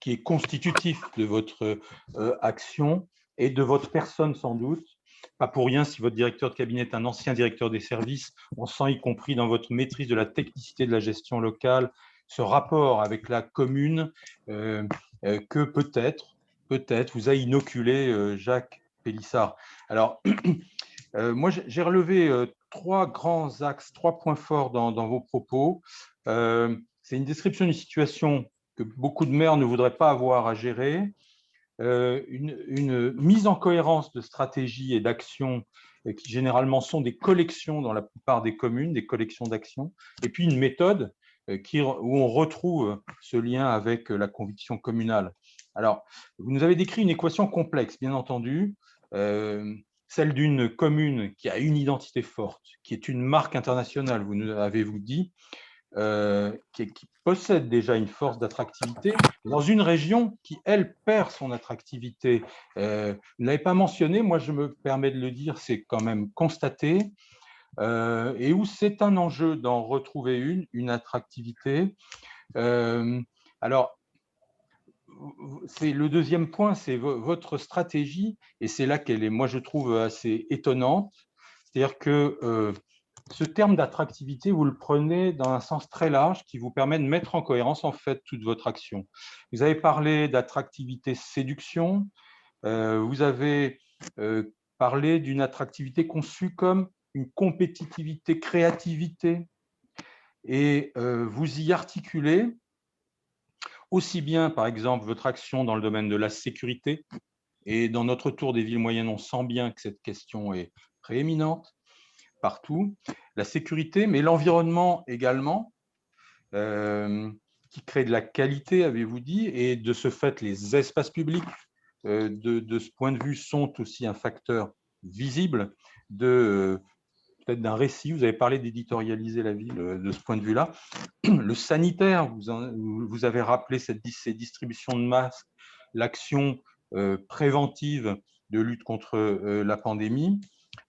est constitutif de votre action et de votre personne sans doute. Pas pour rien, si votre directeur de cabinet est un ancien directeur des services, on sent y compris dans votre maîtrise de la technicité de la gestion locale, ce rapport avec la commune que peut-être vous a inoculé Jacques Pélissard. Alors, moi, j'ai relevé 3 grands axes, 3 points forts dans vos propos. C'est une description d'une situation que beaucoup de maires ne voudraient pas avoir à gérer, une mise en cohérence de stratégies et d'actions qui généralement sont des collections dans la plupart des communes, des collections d'actions, et puis une méthode où on retrouve ce lien avec la conviction communale. Alors, vous nous avez décrit une équation complexe, bien entendu, celle d'une commune qui a une identité forte, qui est une marque internationale, vous nous avez-vous dit, qui possède déjà une force d'attractivité, dans une région qui, elle, perd son attractivité. Vous ne l'avez pas mentionné, moi je me permets de le dire, c'est quand même constaté, et où c'est un enjeu d'en retrouver une attractivité. Alors, c'est le deuxième point, c'est votre stratégie, et c'est là qu'elle est, moi je trouve, assez étonnante. C'est-à-dire que ce terme d'attractivité, vous le prenez dans un sens très large qui vous permet de mettre en cohérence en fait toute votre action. Vous avez parlé d'attractivité séduction, vous avez parlé d'une attractivité conçue comme une compétitivité créativité, et vous y articulez aussi bien, par exemple, votre action dans le domaine de la sécurité, et dans notre tour des villes moyennes, on sent bien que cette question est prééminente partout, la sécurité, mais l'environnement également, qui crée de la qualité, avez-vous dit, et de ce fait, les espaces publics, de ce point de vue, sont aussi un facteur visible peut-être d'un récit. Vous avez parlé d'éditorialiser la ville de ce point de vue-là. Le sanitaire, vous avez rappelé ces distributions de masques, l'action préventive de lutte contre la pandémie,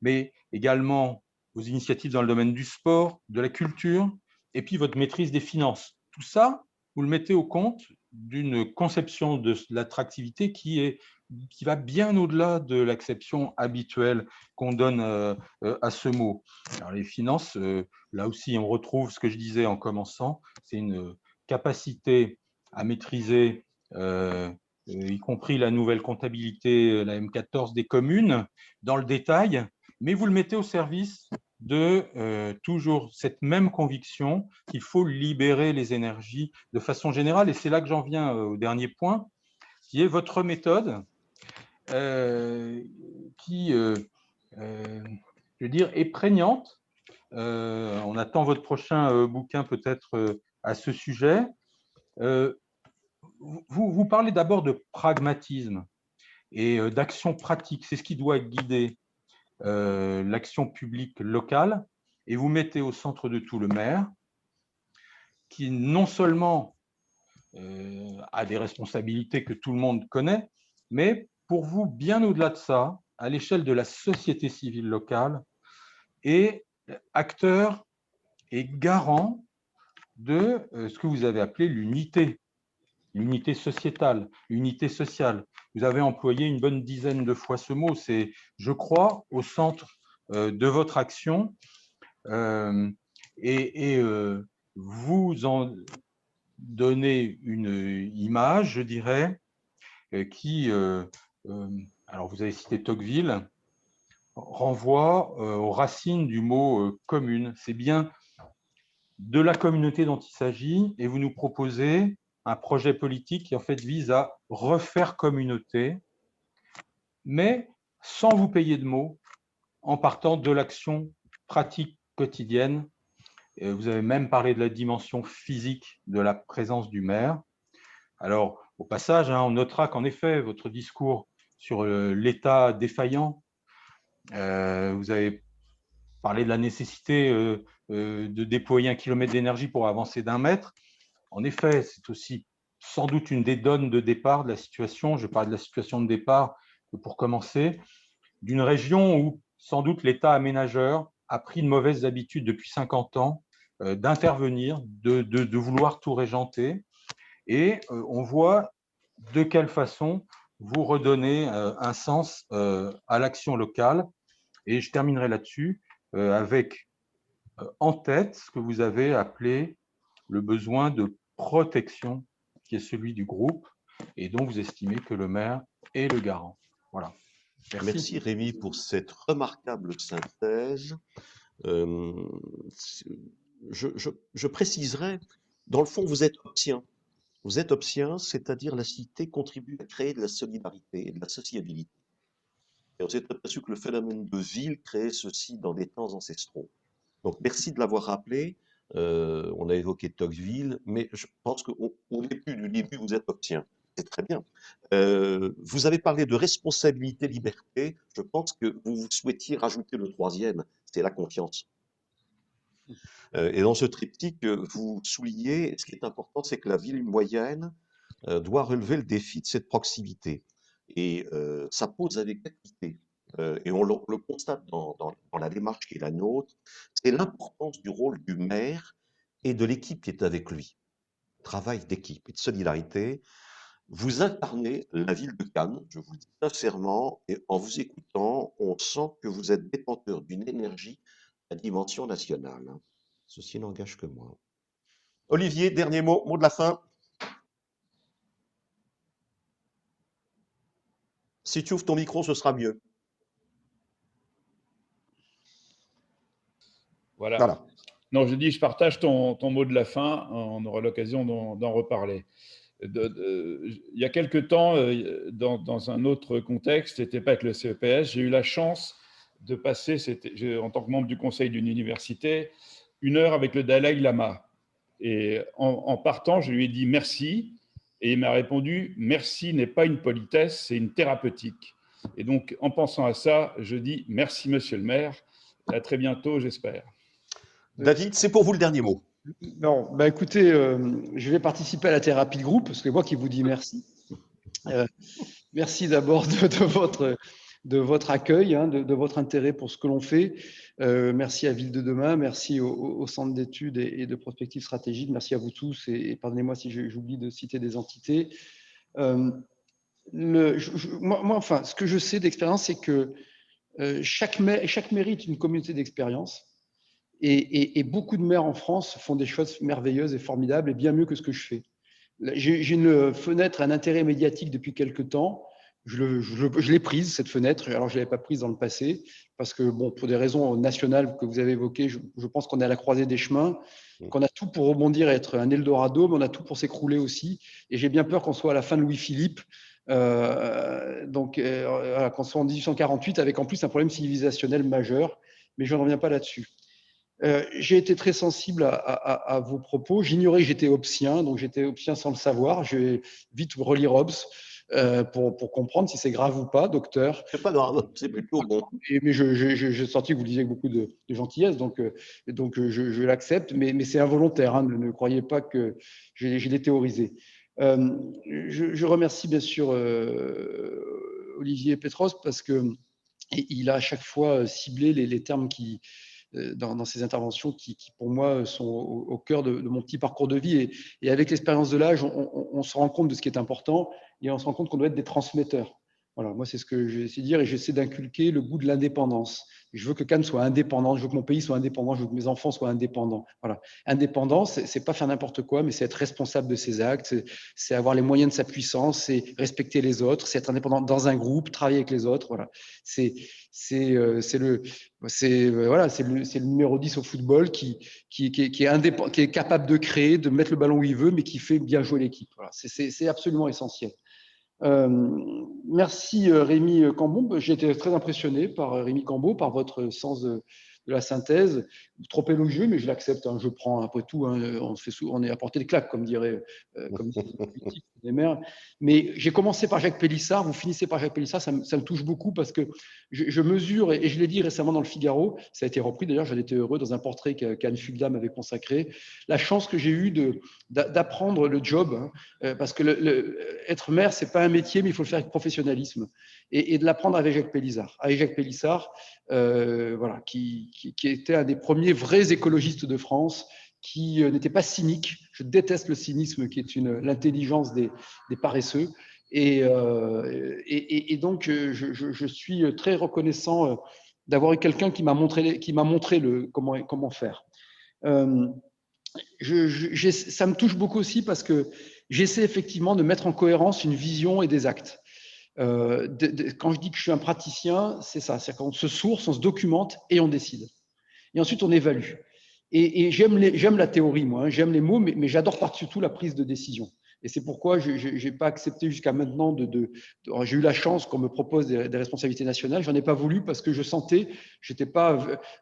mais également vos initiatives dans le domaine du sport, de la culture, et puis votre maîtrise des finances. Tout ça, vous le mettez au compte d'une conception de l'attractivité qui va bien au-delà de l'acception habituelle qu'on donne à ce mot. Alors, les finances, là aussi, on retrouve ce que je disais en commençant, c'est une capacité à maîtriser, y compris la nouvelle comptabilité, la M14 des communes, dans le détail, mais vous le mettez au service de toujours cette même conviction qu'il faut libérer les énergies de façon générale. Et c'est là que j'en viens au dernier point, qui est votre méthode, qui, je veux dire, est prégnante. On attend votre prochain bouquin peut-être à ce sujet. Vous parlez d'abord de pragmatisme et d'action pratique. C'est ce qui doit guider l'action publique locale, et vous mettez au centre de tout le maire, qui non seulement a des responsabilités que tout le monde connaît, mais pour vous, bien au-delà de ça, à l'échelle de la société civile locale, est acteur et garant de ce que vous avez appelé l'unité sociétale, l'unité sociale. Vous avez employé une bonne dizaine de fois ce mot. C'est, je crois, au centre de votre action. Vous en donnez une image, je dirais, qui, alors vous avez cité Tocqueville, renvoie aux racines du mot commune. C'est bien de la communauté dont il s'agit, et vous nous proposez un projet politique qui en fait vise à refaire communauté, mais sans vous payer de mots, en partant de l'action pratique quotidienne. Et vous avez même parlé de la dimension physique de la présence du maire. Alors, au passage, on notera qu'en effet, votre discours sur l'État défaillant, vous avez parlé de la nécessité de déployer 1 kilomètre d'énergie pour avancer d'1 mètre. En effet, c'est aussi sans doute une des donnes de départ de la situation. Je parle de la situation de départ pour commencer, d'une région où sans doute l'État aménageur a pris de mauvaises habitudes depuis 50 ans d'intervenir, de vouloir tout régenter. Et on voit de quelle façon vous redonnez un sens à l'action locale. Et je terminerai là-dessus avec en tête ce que vous avez appelé le besoin de protection qui est celui du groupe et dont vous estimez que le maire est le garant. Voilà. Merci Rémi pour cette remarquable synthèse. Je préciserai, dans le fond, vous êtes optien. Vous êtes optien, c'est-à-dire la cité contribue à créer de la solidarité et de la sociabilité. Et on s'est aperçu que le phénomène de ville créait ceci dans des temps ancestraux. Donc merci de l'avoir rappelé. On a évoqué Tocqueville, mais je pense qu'au début du début, vous êtes optien. C'est très bien. Vous avez parlé de responsabilité, liberté. Je pense que vous souhaitiez rajouter le troisième, c'est la confiance. Et dans ce triptyque, vous soulignez, ce qui est important, c'est que la ville moyenne doit relever le défi de cette proximité. Et ça pose avec équité. Et on le constate dans la démarche qui est la nôtre, c'est l'importance du rôle du maire et de l'équipe qui est avec lui. Travail d'équipe et de solidarité. Vous incarnez la ville de Cannes, je vous le dis sincèrement, et en vous écoutant, on sent que vous êtes détenteur d'une énergie à dimension nationale. Ceci n'engage que moi. Olivier, dernier mot, mot de la fin. Si tu ouvres ton micro, ce sera mieux. Voilà. Non, je dis, je partage ton mot de la fin. On aura l'occasion d'en reparler. Il y a quelque temps, dans un autre contexte, c'était pas avec le CEPS, j'ai eu la chance de passer, en tant que membre du conseil d'une université, 1 heure avec le Dalai Lama. Et en partant, je lui ai dit merci Et il m'a répondu « Merci n'est pas une politesse, c'est une thérapeutique ». Et donc, en pensant à ça, je dis merci, monsieur le maire. Et à très bientôt, j'espère. David, c'est pour vous le dernier mot. Non, bah écoutez, je vais participer à la thérapie de groupe, parce que c'est moi qui vous dis merci. Merci d'abord de votre accueil, hein, de votre intérêt pour ce que l'on fait. Merci à Ville de Demain, merci au Centre d'études et de prospective stratégique, merci à vous tous, et pardonnez-moi si j'oublie de citer des entités. Moi, enfin, ce que je sais d'expérience, c'est que chaque mairie est une communauté d'expérience. Et beaucoup de maires en France font des choses merveilleuses et formidables et bien mieux que ce que je fais. J'ai une fenêtre, un intérêt médiatique depuis quelques temps. Je l'ai prise, cette fenêtre. Alors, je ne l'avais pas prise dans le passé parce que, bon, pour des raisons nationales que vous avez évoquées, je pense qu'on est à la croisée des chemins, qu'on a tout pour rebondir et être un Eldorado, mais on a tout pour s'écrouler aussi. Et j'ai bien peur qu'on soit à la fin de Louis-Philippe, qu'on soit en 1848, avec en plus un problème civilisationnel majeur. Mais je ne reviens pas là-dessus. J'ai été très sensible à vos propos. J'ignorais que j'étais hobbesien, donc j'étais hobbesien sans le savoir. Je vais vite relire Hobbes pour comprendre si c'est grave ou pas, docteur. C'est pas grave, c'est plutôt bon. Mais j'ai senti que vous lisiez avec beaucoup de gentillesse, donc je l'accepte, mais c'est involontaire. Hein, ne croyez pas que je l'ai théorisé. Je remercie bien sûr Olivier Petros parce qu'il a à chaque fois ciblé les termes qui dans ces interventions qui, pour moi, sont au cœur de mon petit parcours de vie. Et avec l'expérience de l'âge, on se rend compte de ce qui est important et on se rend compte qu'on doit être des transmetteurs. Voilà, moi, c'est ce que j'essaie de dire et j'essaie d'inculquer le goût de l'indépendance. Je veux que Cannes soit indépendant, je veux que mon pays soit indépendant, je veux que mes enfants soient indépendants. Voilà. Indépendance, c'est pas faire n'importe quoi, mais c'est être responsable de ses actes, c'est avoir les moyens de sa puissance, c'est respecter les autres, c'est être indépendant dans un groupe, travailler avec les autres. Voilà. C'est le numéro 10 au football qui est capable de créer, de mettre le ballon où il veut, mais qui fait bien jouer l'équipe. Voilà. C'est absolument essentiel. Merci Rémi Cambon. J'ai été très impressionné par Rémi Cambon, par votre sens de la synthèse, trop élogieux, mais je l'accepte. Hein, je prends après tout. Hein, on est à portée de claque, comme dirait les maires. Mais j'ai commencé par Jacques Pélissard. Vous finissez par Jacques Pélissard. Ça me touche beaucoup parce que je mesure, et je l'ai dit récemment dans le Figaro, ça a été repris d'ailleurs, j'en étais heureux dans un portrait qu'Anne Fugdam avait consacré, la chance que j'ai eue d'apprendre le job, hein, parce que être maire, c'est pas un métier, mais il faut le faire avec professionnalisme, et de l'apprendre avec Jacques Pélissard. Avec Jacques Pélissard, voilà, qui était un des premiers vrais écologistes de France, qui n'était pas cynique. Je déteste le cynisme, qui est l'intelligence des paresseux. Et donc, je suis très reconnaissant d'avoir eu quelqu'un qui m'a montré comment faire. Ça me touche beaucoup aussi parce que j'essaie effectivement de mettre en cohérence une vision et des actes. Quand je dis que je suis un praticien, c'est ça, c'est qu'on se source, on se documente et on décide. Et ensuite, on évalue. Et j'aime la théorie, moi, hein, j'aime les mots, mais j'adore par-dessus tout la prise de décision. Et c'est pourquoi je n'ai pas accepté jusqu'à maintenant j'ai eu la chance qu'on me propose des responsabilités nationales. Je n'en ai pas voulu parce que je sentais, je ne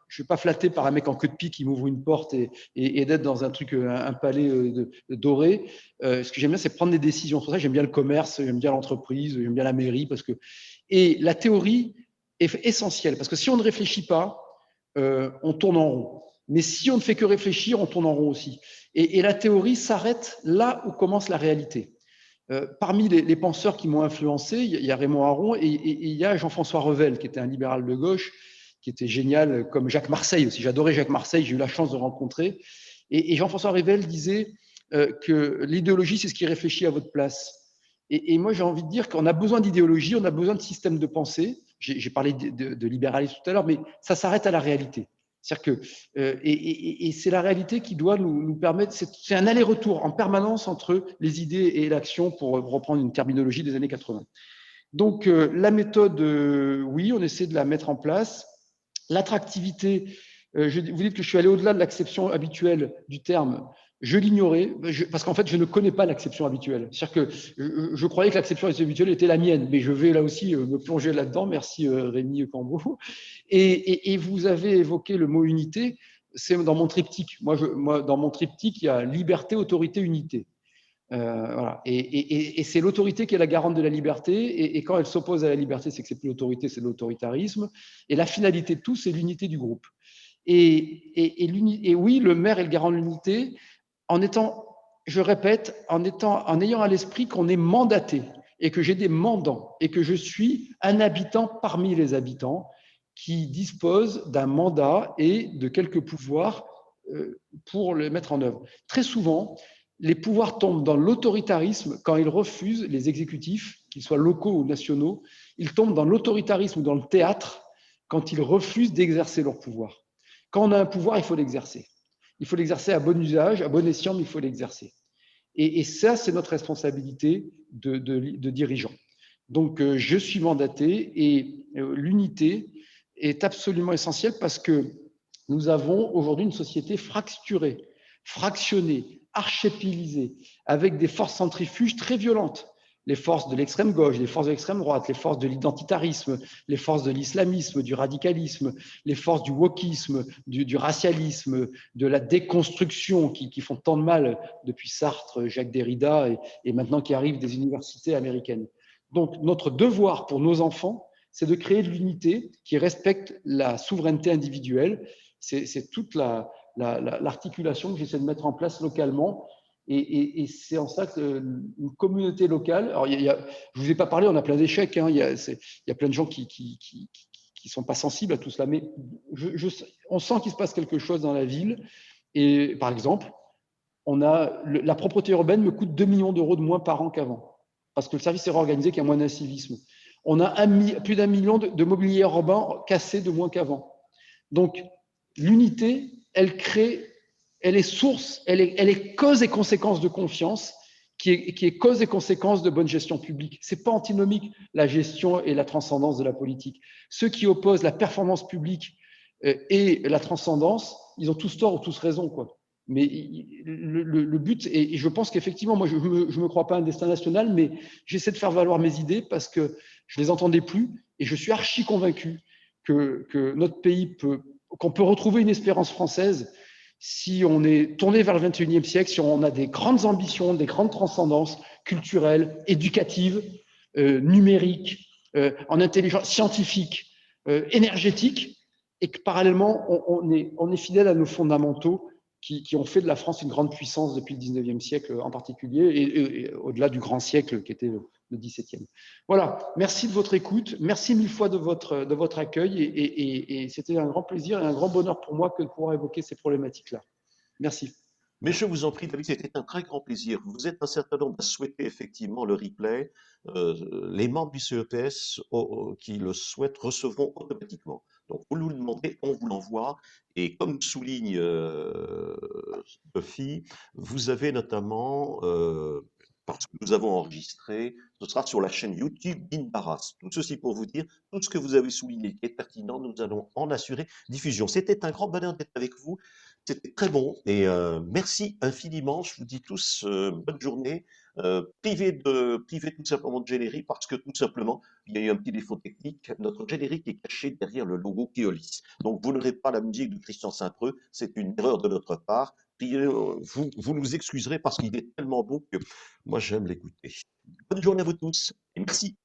suis pas flatté par un mec en queue de pique qui m'ouvre une porte et d'être dans un palais doré. Ce que j'aime bien, c'est prendre des décisions. C'est pour ça que j'aime bien le commerce, j'aime bien l'entreprise, j'aime bien la mairie. Et la théorie est essentielle parce que si on ne réfléchit pas, on tourne en rond. Mais si on ne fait que réfléchir, on tourne en rond aussi. Et la théorie s'arrête là où commence la réalité. Parmi les penseurs qui m'ont influencé, il y a Raymond Aron et il y a Jean-François Revel, qui était un libéral de gauche, qui était génial, comme Jacques Marseille aussi. J'adorais Jacques Marseille, j'ai eu la chance de le rencontrer. Et Jean-François Revel disait que l'idéologie, c'est ce qui réfléchit à votre place. Et moi, j'ai envie de dire qu'on a besoin d'idéologie, on a besoin de système de pensée. J'ai parlé de libéralisme tout à l'heure, mais ça s'arrête à la réalité. C'est-à-dire que, et c'est la réalité qui doit nous permettre, c'est un aller-retour en permanence entre les idées et l'action, pour reprendre une terminologie des années 80. Donc, la méthode, oui, on essaie de la mettre en place. L'attractivité, vous dites que je suis allé au-delà de l'acception habituelle du terme. Je l'ignorais, parce qu'en fait, je ne connais pas l'acception habituelle. C'est-à-dire que je croyais que l'acception habituelle était la mienne, mais je vais là aussi me plonger là-dedans. Merci Rémi Cambon. Et vous avez évoqué le mot unité, c'est dans mon triptyque. Moi, dans mon triptyque, il y a liberté, autorité, unité. Voilà. Et c'est l'autorité qui est la garante de la liberté. Et quand elle s'oppose à la liberté, c'est que c'est plus l'autorité, c'est l'autoritarisme. Et la finalité de tout, c'est l'unité du groupe. Et oui, le maire est le garant de l'unité en étant, je répète, en ayant à l'esprit qu'on est mandaté et que j'ai des mandants et que je suis un habitant parmi les habitants qui dispose d'un mandat et de quelques pouvoirs pour le mettre en œuvre. Très souvent, les pouvoirs tombent dans l'autoritarisme quand ils refusent les exécutifs, qu'ils soient locaux ou nationaux. Ils tombent dans l'autoritarisme ou dans le théâtre quand ils refusent d'exercer leur pouvoir. Quand on a un pouvoir, il faut l'exercer. Il faut l'exercer à bon usage, à bon escient, mais il faut l'exercer. Et ça, c'est notre responsabilité de dirigeants. Donc, je suis mandaté et l'unité est absolument essentielle parce que nous avons aujourd'hui une société fracturée, fractionnée, archépilisée, avec des forces centrifuges très violentes. Les forces de l'extrême gauche, les forces de l'extrême droite, les forces de l'identitarisme, les forces de l'islamisme, du radicalisme, les forces du wokisme, du racialisme, de la déconstruction qui font tant de mal depuis Sartre, Jacques Derrida et maintenant qui arrivent des universités américaines. Donc, notre devoir pour nos enfants, c'est de créer de l'unité qui respecte la souveraineté individuelle. C'est toute l'articulation que j'essaie de mettre en place localement. Et c'est en ça qu'une communauté locale, alors je ne vous ai pas parlé, on a plein d'échecs, hein, il y a plein de gens qui sont pas sensibles à tout cela, mais on sent qu'il se passe quelque chose dans la ville. Et par exemple, la propreté urbaine me coûte 2 millions d'euros de moins par an qu'avant, parce que le service est réorganisé, qu'il y a moins d'incivisme. On a plus d'1 million de mobilier urbain cassé de moins qu'avant. Donc, l'unité, elle est source, elle est cause et conséquence de confiance, qui est cause et conséquence de bonne gestion publique. C'est pas antinomique, la gestion et la transcendance de la politique. Ceux qui opposent la performance publique et la transcendance, ils ont tous tort ou tous raison, quoi. Mais le but, et je pense qu'effectivement, moi, je me crois pas un destin national, mais j'essaie de faire valoir mes idées parce que je les entendais plus, et je suis archi convaincu que notre pays qu'on peut retrouver une espérance française si on est tourné vers le 21e siècle, si on a des grandes ambitions, des grandes transcendances culturelles, éducatives, numériques, en intelligence scientifique, énergétique, et que parallèlement, on est fidèle à nos fondamentaux qui ont fait de la France une grande puissance depuis le 19e siècle en particulier, et au-delà du grand siècle qui était le 17e. Voilà, merci de votre écoute, merci mille fois de votre accueil, et c'était un grand plaisir et un grand bonheur pour moi que de pouvoir évoquer ces problématiques-là. Merci. Mais je vous en prie, David, c'était un très grand plaisir. Vous êtes un certain nombre à souhaiter effectivement le replay. Les membres du CEPS qui le souhaitent recevront automatiquement. Donc, vous nous le demandez, on vous l'envoie. Et comme souligne Sophie, vous avez notamment, parce que nous avons enregistré, ce sera sur la chaîne YouTube d'Inbaras. Tout ceci pour vous dire, tout ce que vous avez souligné qui est pertinent, nous allons en assurer diffusion. C'était un grand bonheur d'être avec vous. C'était très bon et merci infiniment. Je vous dis tous bonne journée. Privé tout simplement de générique parce que tout simplement, il y a eu un petit défaut technique. Notre générique est caché derrière le logo Keolis. Donc, vous n'aurez pas la musique de Christian Saint-Preux. C'est une erreur de notre part. Puis, vous nous excuserez parce qu'il est tellement beau que moi, j'aime l'écouter. Bonne journée à vous tous et merci.